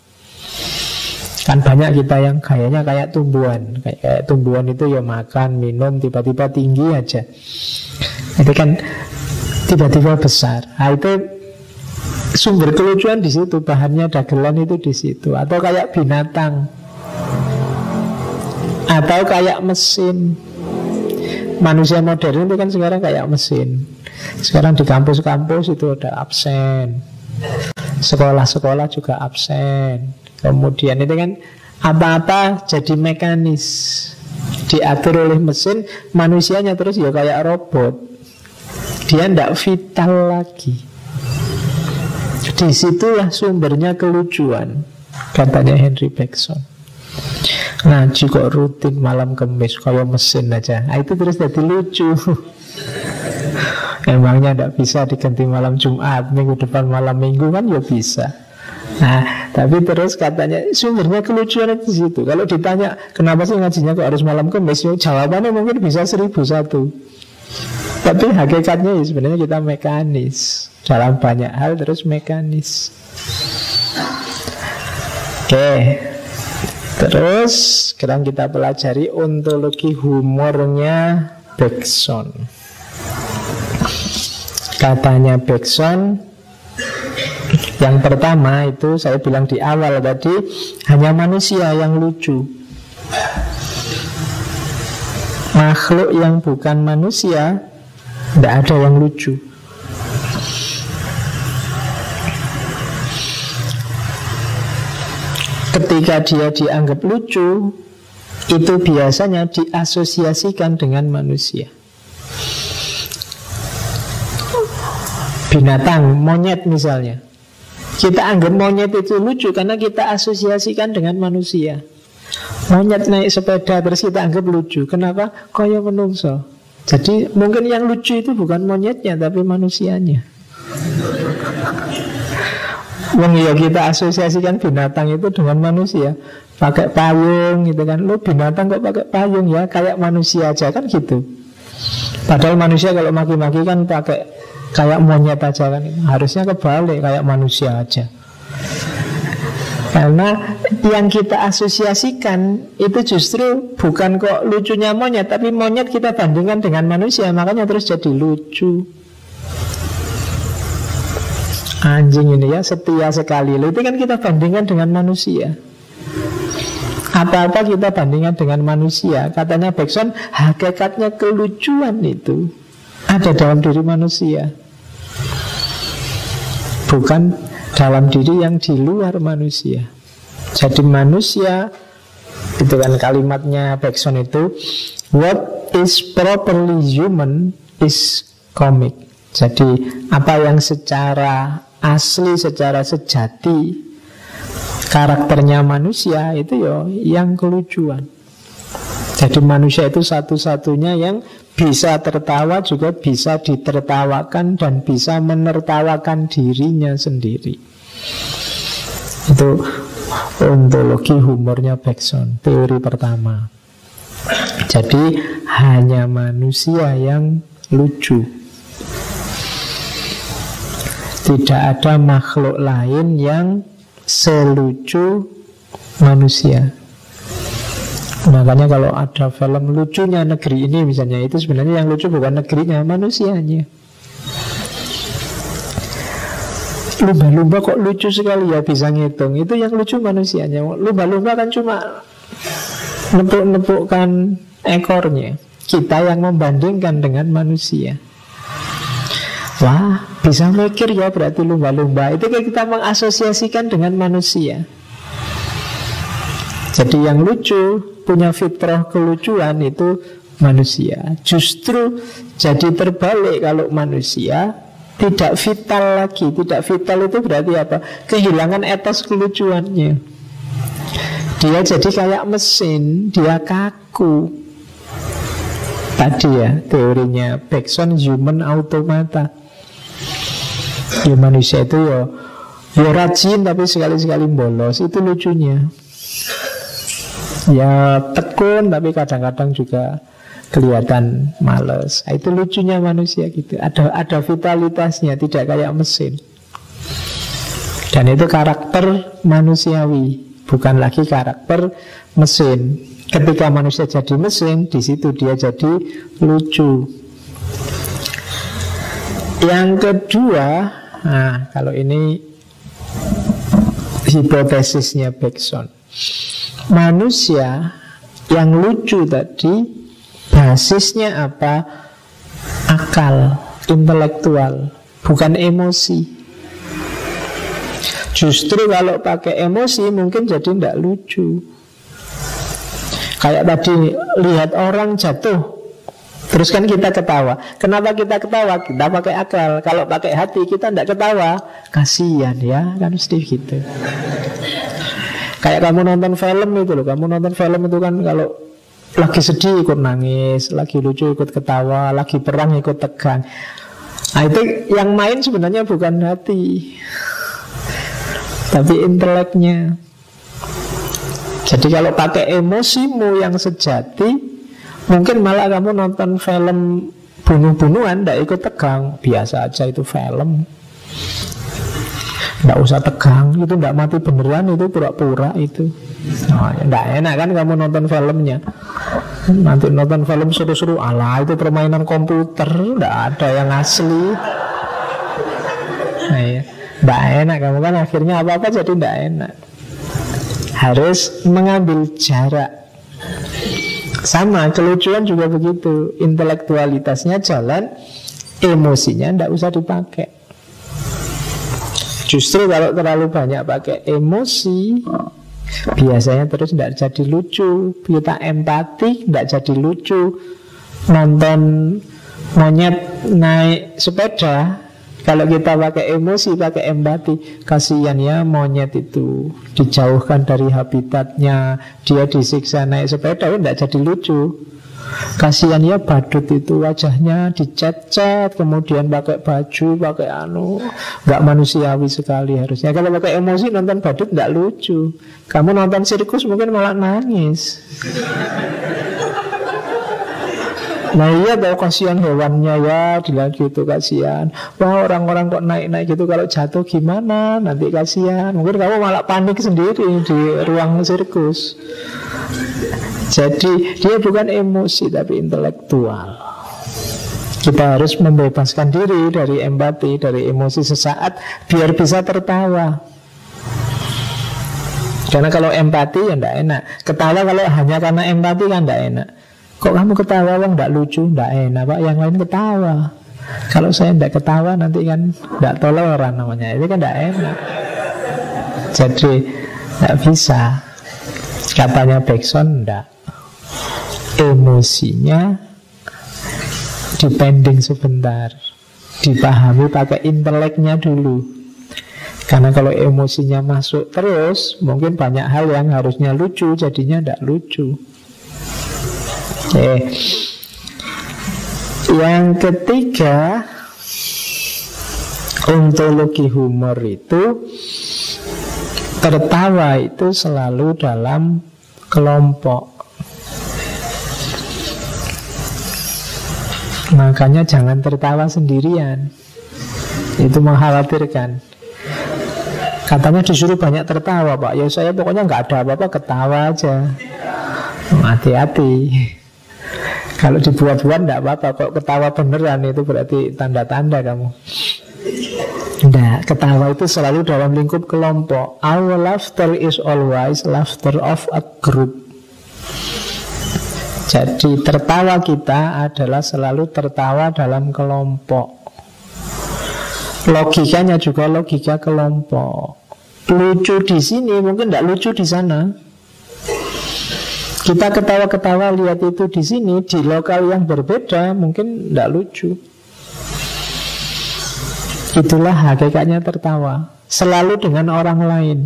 Kan banyak kita yang gayanya kayak tumbuhan. Kayak tumbuhan itu ya makan, minum, tiba-tiba tinggi aja. Itu kan tiba-tiba besar. Nah itu sumber kelucuan di situ, bahannya dagelan itu di situ. Atau kayak binatang, atau kayak mesin. Manusia modern itu kan sekarang kayak mesin. Sekarang di kampus-kampus itu ada absen, sekolah-sekolah juga absen. Kemudian itu kan apa-apa jadi mekanis, diatur oleh mesin. Manusianya terus ya kayak robot. Dia tidak vital lagi. Disitulah sumbernya kelucuan, katanya Henry Bergson. Ngaji kok rutin malam Kamis kayak mesin aja. Nah, itu terus jadi lucu. Emangnya tidak bisa diganti malam Jumat, minggu depan malam Minggu kan ya bisa. Nah, tapi terus katanya sumbernya kelucuan itu di situ. Kalau ditanya kenapa sih ngajinya kok harus malam Kamis, ya, jawabannya mungkin bisa 1001. Tapi hakikatnya ya sebenarnya kita mekanis. Dalam banyak hal terus mekanis. Oke. Terus sekarang kita pelajari ontologi humornya Bergson. Katanya Bergson, yang pertama itu saya bilang di awal tadi, hanya manusia yang lucu. Makhluk yang bukan manusia tidak ada yang lucu. Ketika dia dianggap lucu, itu biasanya diasosiasikan dengan manusia. Binatang, monyet misalnya, kita anggap monyet itu lucu karena kita asosiasikan dengan manusia. Monyet naik sepeda terus kita anggap lucu. Kenapa? Kaya menungso. Jadi mungkin yang lucu itu bukan monyetnya tapi manusianya. Ya kita asosiasikan binatang itu dengan manusia. Pakai payung gitu kan. Lo binatang kok pakai payung ya, kayak manusia aja kan gitu. Padahal manusia kalau maki-maki kan pakai kayak monyet aja kan. Harusnya kebalik, kayak manusia aja. Karena yang kita asosiasikan itu justru bukan kok lucunya monyet, tapi monyet kita bandingkan dengan manusia, makanya terus jadi lucu. Anjing ini ya setia sekali, itu kan kita bandingkan dengan manusia. Apa-apa kita bandingkan dengan manusia. Katanya Bergson, hakikatnya kelucuan itu ada dalam diri manusia, bukan dalam diri yang di luar manusia. Jadi manusia, itu kan kalimatnya Bergson itu, what is properly human is comic. Jadi apa yang secara asli, secara sejati karakternya manusia itu yang kelucuan. Jadi manusia itu satu-satunya yang bisa tertawa, juga bisa ditertawakan, dan bisa menertawakan dirinya sendiri. Itu ontologi humornya Bergson, teori pertama. Jadi hanya manusia yang lucu. Tidak ada makhluk lain yang selucu manusia. Makanya kalau ada film lucunya negeri ini misalnya, itu sebenarnya yang lucu bukan negerinya, manusianya. Lumba-lumba kok lucu sekali ya, bisa ngitung. Itu yang lucu manusianya. Lumba-lumba kan cuma nepuk-nepukkan ekornya. Kita yang membandingkan dengan manusia. Wah, bisa mikir ya berarti lumba-lumba. Itu kan kita mengasosiasikan dengan manusia. Jadi yang lucu, punya fitrah kelucuan itu manusia. Justru jadi terbalik kalau manusia tidak vital lagi. Tidak vital itu berarti apa? Kehilangan etos kelucuannya. Dia jadi kayak mesin, dia kaku. Tadi ya teorinya Bergson, human automata. Ya manusia itu ya rajin tapi sekali-sekali bolos. Itu lucunya. Ya tekun tapi kadang-kadang juga kelihatan males. Itu lucunya manusia gitu. Ada vitalitasnya, tidak kayak mesin. Dan itu karakter manusiawi, bukan lagi karakter mesin. Ketika manusia jadi mesin, di situ dia jadi lucu. Yang kedua, nah kalau ini hipotesisnya Bergson, manusia yang lucu tadi basisnya apa? Akal, intelektual, bukan emosi. Justru kalau pakai emosi mungkin jadi tidak lucu. Kayak tadi lihat orang jatuh, terus kan kita ketawa. Kenapa kita ketawa? Kita pakai akal. Kalau pakai hati kita tidak ketawa. Kasihan ya, kan mesti gitu. Kayak kamu nonton film itu loh. Kamu nonton film itu kan kalau lagi sedih ikut nangis, lagi lucu ikut ketawa, lagi perang ikut tegang. Nah itu yang main sebenarnya bukan hati, tapi inteleknya. Jadi kalau pakai emosimu yang sejati, mungkin malah kamu nonton film bunuh-bunuhan tidak ikut tegang. Biasa aja itu film, tidak usah tegang. Itu tidak mati beneran, itu pura-pura itu. Tidak enak kan kamu nonton filmnya. Nanti nonton film seru-seru, alah itu permainan komputer, tidak ada yang asli. Nah ya, tidak enak kamu kan, akhirnya apa-apa jadi tidak enak. Harus mengambil jarak. Sama, kelucuan juga begitu. Intelektualitasnya jalan, emosinya tidak usah dipakai. Justru kalau terlalu banyak pakai emosi, biasanya terus tidak jadi lucu. Kita empati, tidak jadi lucu. Nonton monyet naik sepeda, kalau kita pakai emosi, pakai empati, kasihan ya monyet itu, dijauhkan dari habitatnya, dia disiksa naik sepeda, tidak jadi lucu. Kasihan ya badut itu, wajahnya dicet-cet, kemudian pakai baju, pakai nggak manusiawi sekali harusnya. Kalau pakai emosi nonton badut tidak lucu. Kamu nonton sirkus mungkin malah nangis. Nah iya tahu kasihan hewannya ya, dilihat gitu kasihan. Wah orang-orang kok naik-naik gitu, kalau jatuh gimana? Nanti kasihan. Mungkin kamu malah panik sendiri di ruang sirkus. Jadi dia bukan emosi tapi intelektual. Kita harus membebaskan diri dari empati, dari emosi sesaat, biar bisa tertawa. Karena kalau empati ya tidak enak. Ketawa kalau hanya karena empati kan tidak enak. Kok kamu ketawa, bang, tidak lucu, tidak enak, Pak. Yang lain ketawa. Kalau saya tidak ketawa nanti kan tidak toleran namanya. Itu kan tidak enak. Jadi tidak bisa. Katanya Bergson, tidak. Emosinya dipending sebentar, dipahami pakai inteleknya dulu. Karena kalau emosinya masuk terus, mungkin banyak hal yang harusnya lucu jadinya tidak lucu. Oke. Yang ketiga, ontologi humor itu, tertawa itu selalu dalam kelompok. Makanya jangan tertawa sendirian. Itu mengkhawatirkan. Katanya disuruh banyak tertawa, Pak. Ya saya pokoknya nggak ada apa-apa, ketawa aja. Hati-hati. Kalau dibuat-buat nggak apa-apa. Kok ketawa beneran itu berarti tanda-tanda kamu. Nggak, ketawa itu selalu dalam lingkup kelompok. Our laughter is always laughter of a group. Jadi tertawa kita adalah selalu tertawa dalam kelompok. Logikanya juga logika kelompok. Lucu di sini mungkin tidak lucu di sana. Kita ketawa-ketawa lihat itu di sini, di lokal yang berbeda mungkin tidak lucu. Itulah hakikatnya tertawa. Selalu dengan orang lain,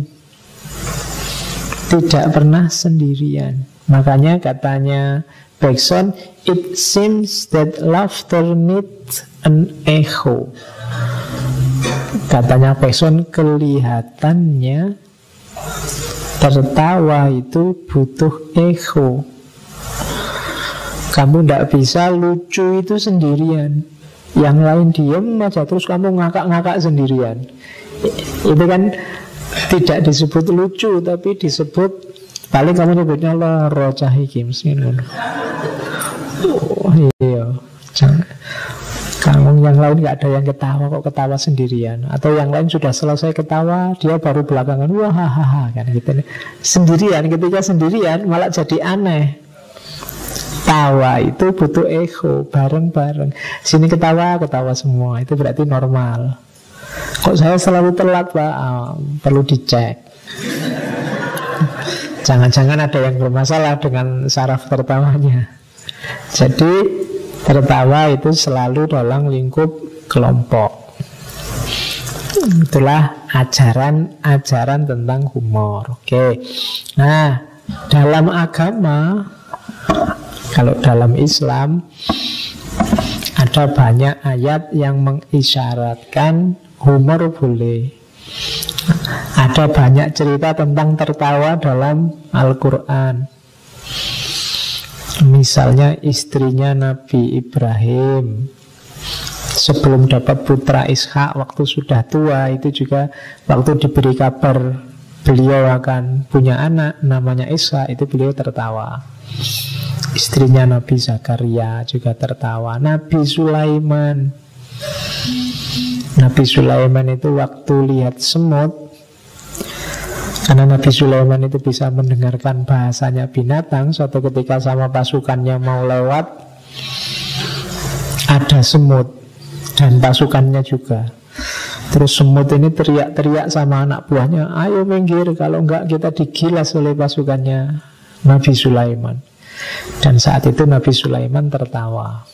tidak pernah sendirian. Makanya katanya Bergson, it seems that laughter needs an echo. Katanya Bergson, kelihatannya tertawa itu butuh echo. Kamu tidak bisa lucu itu sendirian. Yang lain diem aja terus kamu ngakak-ngakak sendirian. Itu kan tidak disebut lucu, tapi disebut, paling kamu nyebutnya loro cahi Kims. Oh iya, jangan. Kamu yang lain nggak ada yang ketawa, kok ketawa sendirian. Atau yang lain sudah selesai ketawa, dia baru belakangan wah hahaha kan gitu. Sendirian, ketika sendirian malah jadi aneh. Tawa itu butuh echo, bareng-bareng. Sini ketawa semua, itu berarti normal. Kok saya selalu telat, Pak? Perlu dicek. Jangan-jangan ada yang bermasalah dengan saraf tertawanya. Jadi tertawa itu selalu dalam lingkup kelompok. Itulah ajaran tentang humor. Oke. Nah, dalam agama, kalau dalam Islam ada banyak ayat yang mengisyaratkan humor boleh. Ada banyak cerita tentang tertawa dalam Al-Quran. Misalnya istrinya Nabi Ibrahim sebelum dapat putra Ishak, waktu sudah tua, itu juga waktu diberi kabar beliau akan punya anak namanya Ishak, itu beliau tertawa. Istrinya Nabi Zakaria juga tertawa. Nabi Sulaiman itu waktu lihat semut, karena Nabi Sulaiman itu bisa mendengarkan bahasanya binatang. Suatu ketika sama pasukannya mau lewat, ada semut dan pasukannya juga. Terus semut ini teriak-teriak sama anak buahnya, ayo minggir, kalau enggak kita digilas oleh pasukannya Nabi Sulaiman. Dan saat itu Nabi Sulaiman tertawa.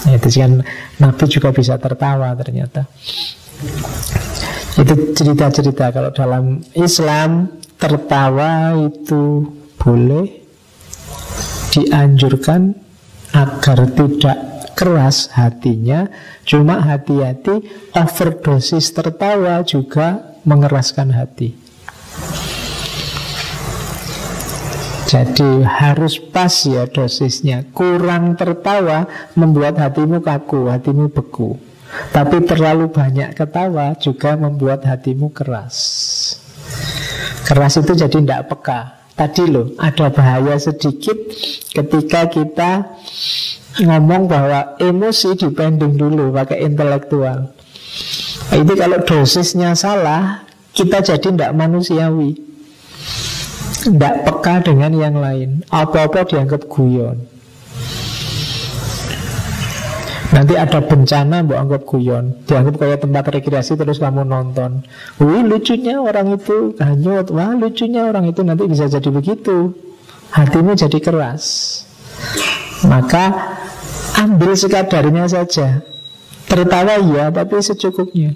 Itu kan Nabi juga bisa tertawa ternyata. Itu cerita-cerita. Kalau dalam Islam tertawa itu boleh, dianjurkan agar tidak keras hatinya. Cuma hati-hati, overdosis tertawa juga mengeraskan hati. Jadi harus pas ya dosisnya. Kurang tertawa membuat hatimu kaku, hatimu beku. Tapi terlalu banyak ketawa juga membuat hatimu keras. Keras itu jadi tidak peka. Tadi loh, ada bahaya sedikit ketika kita ngomong bahwa emosi dipending dulu pakai intelektual. Itu kalau dosisnya salah, kita jadi tidak manusiawi. Tidak peka dengan yang lain. Apa-apa dianggap guyon. Nanti ada bencana, mbok anggap guyon. Dianggap kayak tempat rekreasi, terus kamu nonton. Wih, lucunya orang itu hanyut. Wah, lucunya orang itu. Nanti bisa jadi begitu. Hatimu jadi keras. Maka ambil sekadarnya saja. Tertawa ya, tapi secukupnya.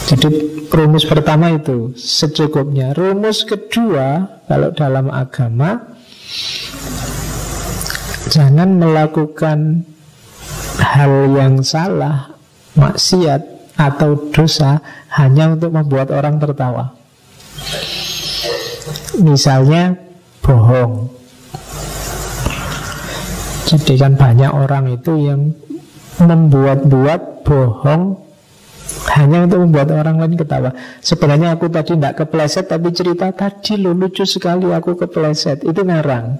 Jadi rumus pertama itu secukupnya. Rumus kedua, kalau dalam agama, jangan melakukan hal yang salah, maksiat atau dosa hanya untuk membuat orang tertawa. Misalnya bohong. Jadi kan banyak orang itu yang membuat-buat bohong hanya untuk membuat orang lain ketawa. Sebenarnya aku tadi tidak kepleset, tapi cerita tadi lo lucu sekali aku kepleset. Itu ngarang.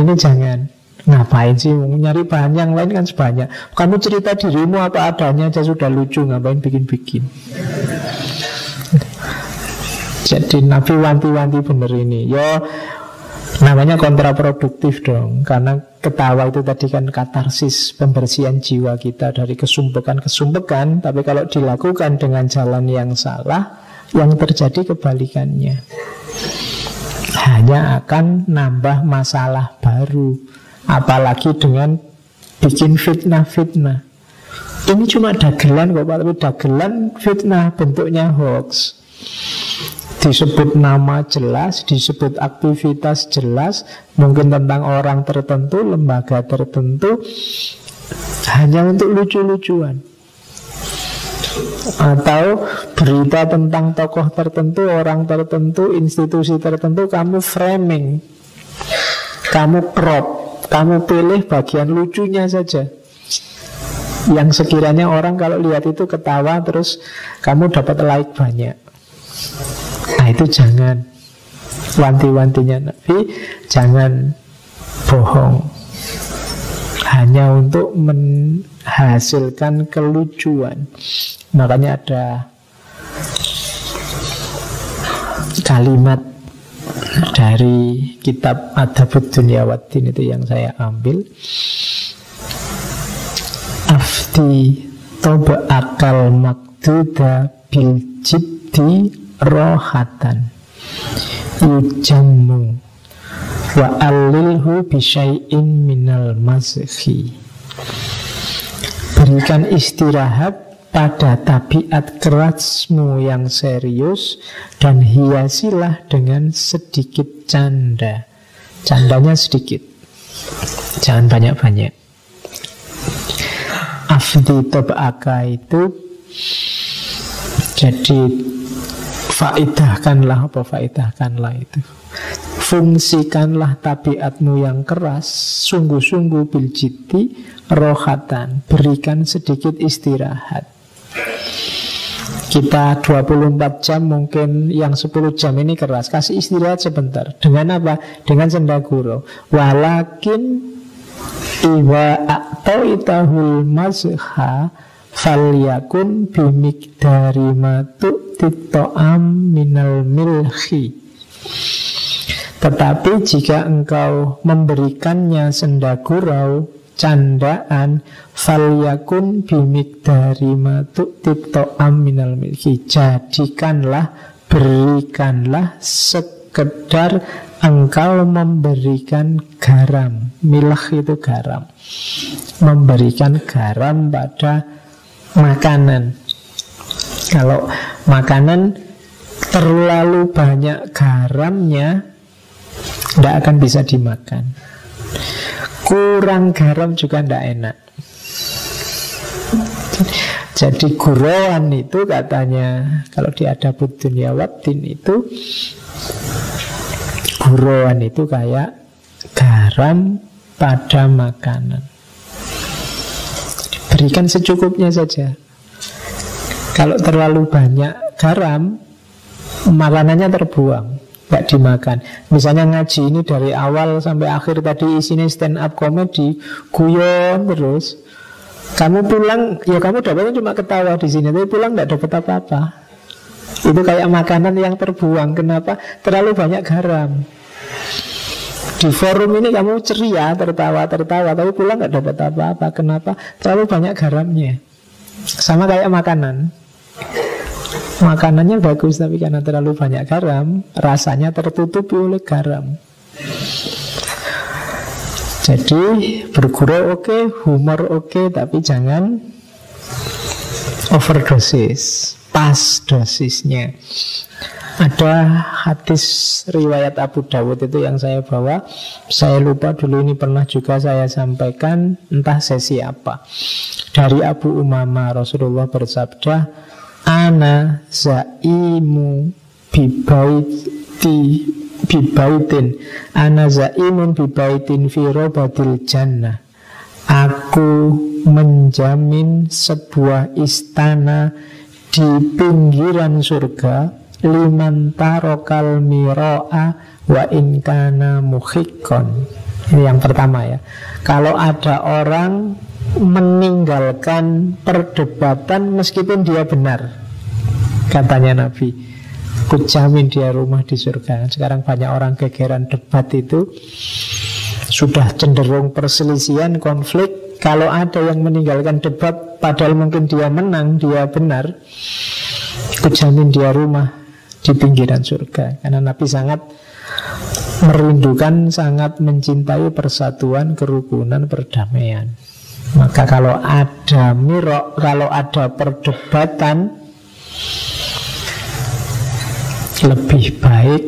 Ini jangan. Ngapain sih nyari bahan yang lain kan sebanyak. Kamu cerita dirimu apa adanya aja sudah lucu. Ngapain bikin-bikin. Jadi Nabi wanti-wanti bener ini. Namanya kontraproduktif dong. Karena ketawa itu tadi kan katarsis, pembersihan jiwa kita dari kesumpekan. Tapi kalau dilakukan dengan jalan yang salah, yang terjadi kebalikannya. Hanya akan nambah masalah baru. Apalagi dengan bikin fitnah-fitnah. Ini cuma dagelan kok, tapi dagelan fitnah, bentuknya hoax. Disebut nama jelas, disebut aktivitas jelas, mungkin tentang orang tertentu, lembaga tertentu, hanya untuk lucu-lucuan. Atau berita tentang tokoh tertentu, orang tertentu, institusi tertentu, kamu framing, kamu crop, kamu pilih bagian lucunya saja, yang sekiranya orang kalau lihat itu ketawa, terus kamu dapat like banyak. Nah itu jangan. Wanti-wantinya Nabi, jangan bohong hanya untuk menghasilkan kelucuan. Makanya ada kalimat dari kitab Adabud Dunya Waddin itu yang saya ambil. Afti toba akal makduda bil jiddi rohatan yujammu wa alilhu bisyai'in minal mazhi. Berikan istirahat pada tabiat kerasmu yang serius dan hiasilah dengan sedikit canda. Candanya sedikit, jangan banyak-banyak. Afdi toba'aka itu jadi faidahkanlah itu. Fungsikanlah tabiatmu yang keras, sungguh-sungguh biljiti rohatan. Berikan sedikit istirahat. Kita 24 jam, mungkin yang 10 jam ini keras. Kasih istirahat sebentar. Dengan apa? Dengan sendaguro. Walakin iwa a'toitahul mazha falyakun bimikdari matu tito'am minal milhi. Tetapi jika engkau memberikannya sendagurau, candaan, falyakun bimikdari matu tito'am minal milhi. Jadikanlah, berikanlah sekedar engkau memberikan garam. Milah itu garam. Memberikan garam pada makanan. Kalau makanan terlalu banyak garamnya, tidak akan bisa dimakan. Kurang garam juga tidak enak. Jadi gurauan itu katanya, kalau di Adabud Dunya Waddin itu, gurauan itu kayak garam pada makanan. Berikan secukupnya saja. Kalau terlalu banyak garam, makanannya terbuang, nggak dimakan. Misalnya ngaji ini dari awal sampai akhir tadi isinya stand up comedy, guyon terus. Kamu pulang, ya kamu dapatnya cuma ketawa di sini, tapi pulang nggak dapat apa-apa. Itu kayak makanan yang terbuang. Kenapa? Terlalu banyak garam. Di forum ini kamu ceria, tertawa, tapi pulang gak dapat apa-apa. Kenapa? Terlalu banyak garamnya. Sama kayak makanan. Makanannya bagus, tapi karena terlalu banyak garam, rasanya tertutupi oleh garam. Jadi bergurau oke, humor oke, tapi jangan overdosis. Pas dosisnya. Ada hadis riwayat Abu Dawud itu yang saya bawa. Saya lupa dulu ini pernah juga saya sampaikan, entah sesi apa. Dari Abu Umamah, Rasulullah bersabda, ana zaimu bibaitin ana zaimun bibaitin fi robatil jannah. Aku menjamin sebuah istana di pinggiran surga, liman tarokal miro'a wa inkana muhikkon. Ini yang pertama ya. Kalau ada orang meninggalkan perdebatan meskipun dia benar, katanya Nabi, kujamin dia rumah di surga. Sekarang banyak orang gegeran debat itu, sudah cenderung perselisihan, konflik. Kalau ada yang meninggalkan debat padahal mungkin dia menang, dia benar, kujamin dia rumah di pinggiran surga. Karena Nabi sangat merindukan, sangat mencintai persatuan, kerukunan, perdamaian. Maka kalau ada mirok, kalau ada perdebatan, lebih baik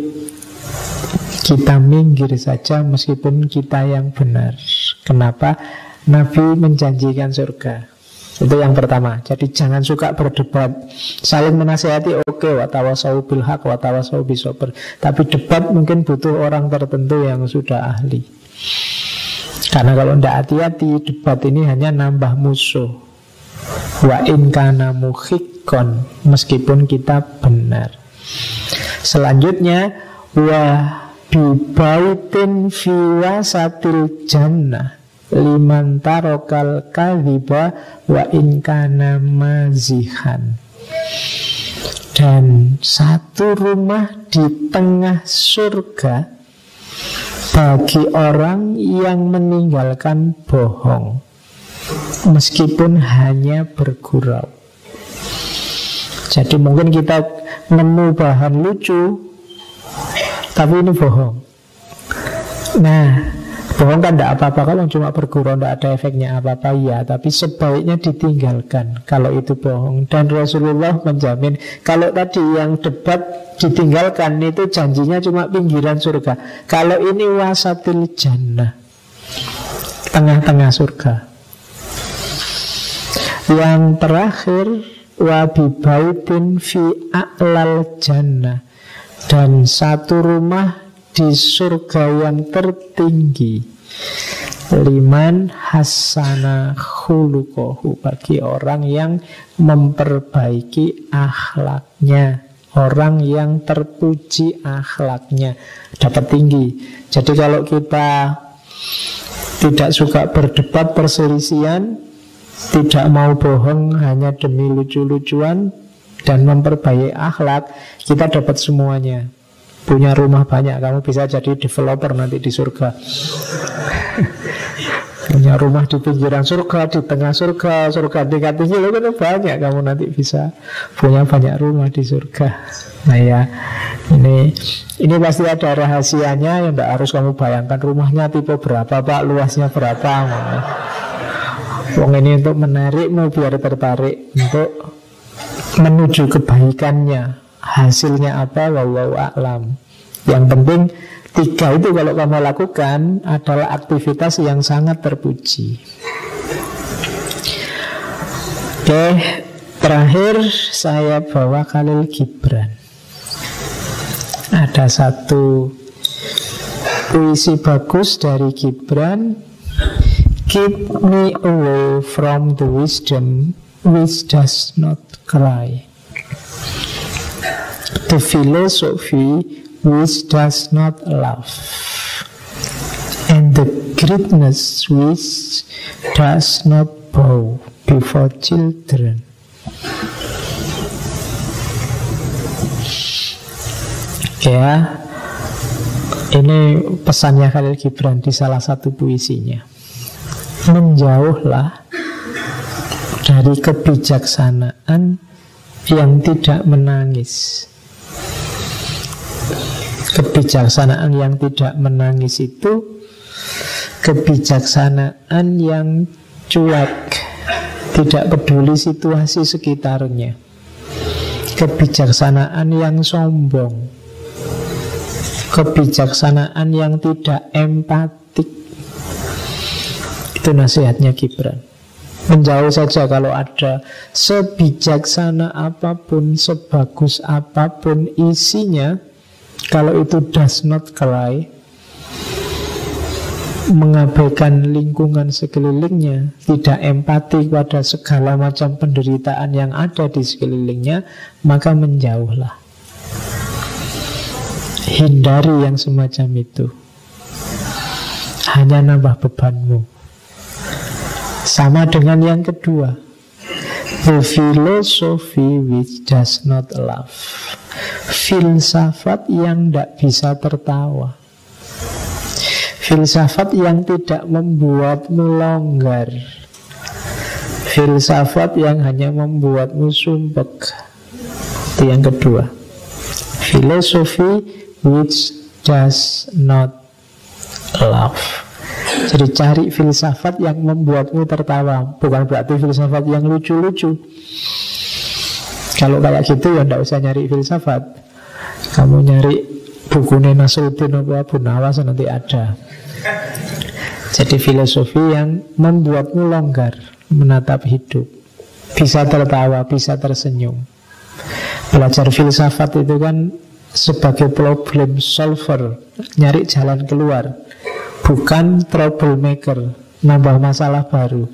kita minggir saja meskipun kita yang benar. Kenapa? Nabi menjanjikan surga. Itu yang pertama. Jadi jangan suka berdebat. Saling menasihati oke, watawasau bil haq, watawasau bisobr. Tapi debat mungkin butuh orang tertentu yang sudah ahli. Karena kalau tidak hati-hati, debat ini hanya nambah musuh. Wa in kana muhikkon, meskipun kita benar. Selanjutnya, wa bibaitin fi wasatil jannah liman tarokal kadhiba wa in kana mazihan. Dan satu rumah di tengah surga bagi orang yang meninggalkan bohong meskipun hanya bergurau. Jadi mungkin kita nemu bahan lucu, tapi ini bohong. Nah, bohong kan tidak apa-apa. Kalau cuma bergurau tidak ada efeknya apa-apa, ya. Tapi sebaiknya ditinggalkan kalau itu bohong. Dan Rasulullah menjamin, kalau tadi yang debat ditinggalkan itu janjinya cuma pinggiran surga. Kalau ini wasatil jannah, tengah-tengah surga. Yang terakhir, wabibaitin fi a'lal jannah, dan satu rumah di surga yang tertinggi, liman hasana khuluquhu, bagi orang yang memperbaiki akhlaknya, orang yang terpuji akhlaknya, dapat tinggi. Jadi kalau kita tidak suka berdebat, perselisihan, tidak mau bohong hanya demi lucu-lucuan, dan memperbaiki akhlak, kita dapat semuanya. Punya rumah banyak, kamu bisa jadi developer nanti di surga. Punya rumah di pinggiran surga, di tengah surga, surga tingkat tinggi, kan banyak, kamu nanti bisa punya banyak rumah di surga. Nah ya, ini pasti ada rahasianya yang tidak harus kamu bayangkan. Rumahnya tipe berapa Pak, luasnya berapa. Wong ini untuk menarikmu biar tertarik, untuk menuju kebaikannya. Hasilnya apa? Wallahu a'lam. Yang penting 3 itu kalau kamu lakukan adalah aktivitas yang sangat terpuji. Oke, terakhir saya bawa Khalil Gibran. Ada satu puisi bagus dari Gibran. Keep me away from the wisdom which does not cry, the philosophy which does not laugh, and the greatness which does not bow before children. Ya, ini pesannya Khalil Gibran di salah satu puisinya. Menjauhlah dari kebijaksanaan yang tidak menangis. Kebijaksanaan yang tidak menangis itu kebijaksanaan yang cuek, tidak peduli situasi sekitarnya. Kebijaksanaan yang sombong, kebijaksanaan yang tidak empatik. Itu nasihatnya Gibran. Menjauh saja kalau ada, sebijaksana apapun, sebagus apapun isinya, kalau itu does not cry, mengabaikan lingkungan sekelilingnya, tidak empati pada segala macam penderitaan yang ada di sekelilingnya, maka menjauhlah. Hindari yang semacam itu. Hanya nambah bebanmu. Sama dengan yang kedua, the philosophy which does not laugh. Filsafat yang tidak bisa tertawa. Filsafat yang tidak membuatmu longgar. Filsafat yang hanya membuatmu sumpek. Itu yang kedua. Philosophy which does not laugh. Jadi cari filsafat yang membuatmu tertawa. Bukan berarti filsafat yang lucu-lucu. Kalau kayak gitu ya tidak usah nyari filsafat. Kamu nyari buku Nasruddin apa Abu Nawas nanti ada. Jadi filosofi yang membuatmu longgar menatap hidup, bisa tertawa, bisa tersenyum. Belajar filsafat itu kan sebagai problem solver, nyari jalan keluar, bukan troublemaker, nambah masalah baru.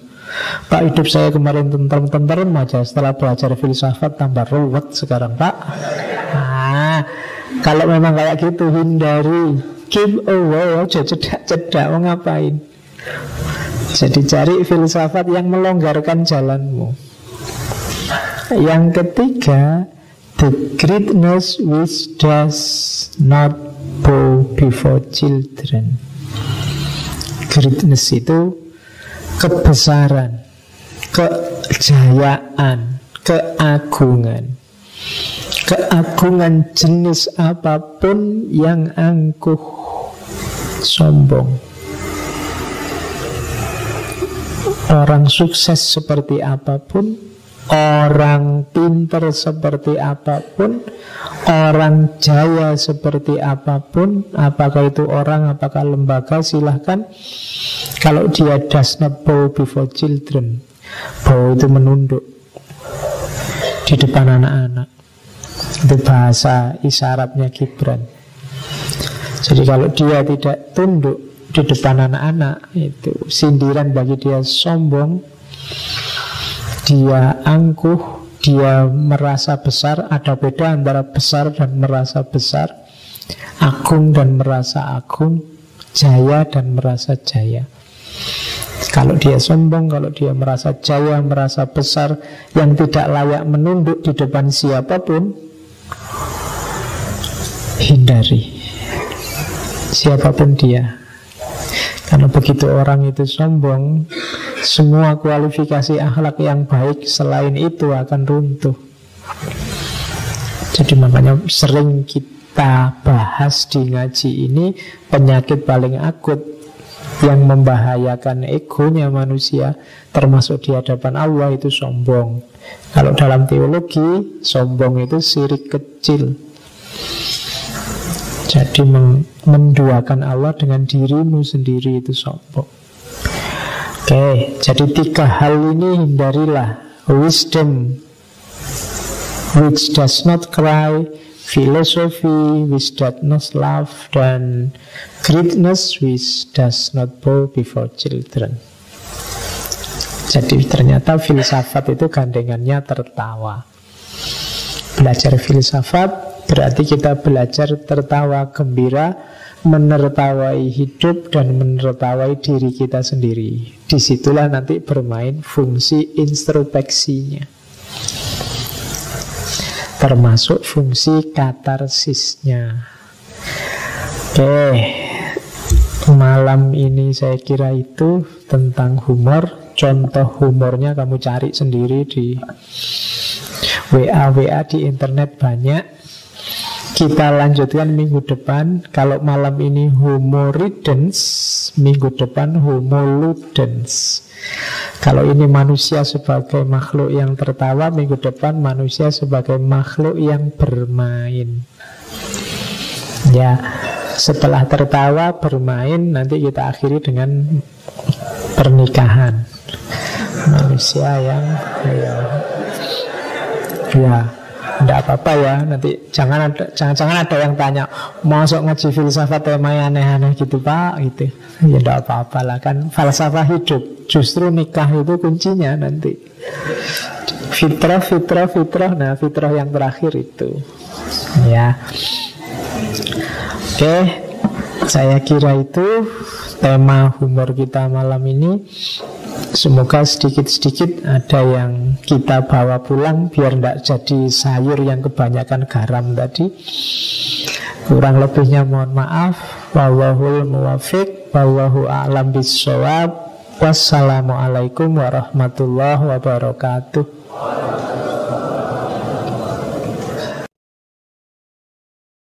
Pak, hidup saya kemarin tentrem-tentrem aja, setelah belajar filsafat tambah ruwet sekarang, Pak. Nah, kalau memang kayak gitu, hindari. Keep away, aja cedak-cedak, mau ngapain. Jadi cari filsafat yang melonggarkan jalanmu. Yang ketiga, the greatness which does not bow before children. Greatness itu kebesaran, kejayaan, keagungan. Keagungan jenis apapun yang angkuh, sombong. Orang sukses seperti apapun, orang pintar seperti apapun, orang jaya seperti apapun, apakah itu orang, apakah lembaga, silahkan. Kalau dia does not bow before children, bow itu menunduk di depan anak-anak. Itu bahasa isyaratnya Gibran. Jadi kalau dia tidak tunduk di depan anak-anak, itu sindiran bagi dia, sombong, dia angkuh, dia merasa besar. Ada beda antara besar dan merasa besar, agung dan merasa agung, jaya dan merasa jaya. Kalau dia sombong, kalau dia merasa jaya, merasa besar, yang tidak layak menunduk di depan siapapun, hindari. Siapapun dia. Karena begitu orang itu sombong, semua kualifikasi akhlak yang baik selain itu akan runtuh. Jadi makanya sering kita bahas di ngaji ini, penyakit paling akut yang membahayakan egonya manusia, termasuk di hadapan Allah, itu sombong. Kalau dalam teologi, sombong itu syirik kecil. Jadi menduakan Allah dengan dirimu sendiri, itu sombong. Oke, jadi 3 hal ini hindarilah. Wisdom which does not cry, philosophy which does not laugh, dan greatness which does not bow before children. Jadi ternyata filsafat itu gandengannya tertawa. Belajar filsafat berarti kita belajar tertawa gembira, menertawai hidup dan menertawai diri kita sendiri. Disitulah nanti bermain fungsi introspeksinya, termasuk fungsi katarsisnya. Oke, malam ini saya kira itu tentang humor. Contoh humornya kamu cari sendiri di WA di internet banyak. Kita lanjutkan minggu depan. Kalau malam ini humoridens, minggu depan homoludens. Kalau ini manusia sebagai makhluk yang tertawa, minggu depan manusia sebagai makhluk yang bermain. Ya, setelah tertawa, bermain, nanti kita akhiri dengan pernikahan. Manusia yang tidak apa-apa ya. Nanti jangan ada yang tanya, masuk ngaji filsafat temanya aneh-aneh gitu Pak, gitu. Ya tidak apa-apa lah, kan falsafah hidup. Justru nikah itu kuncinya nanti. Fitrah. Nah, fitrah yang terakhir itu. Ya. Oke, saya kira itu tema humor kita malam ini. Semoga sedikit-sedikit ada yang kita bawa pulang, biar tidak jadi sayur yang kebanyakan garam tadi. Kurang lebihnya mohon maaf. Wallahul muwaffiq, wallahu a'lam bissawab. Wassalamualaikum warahmatullahi wabarakatuh.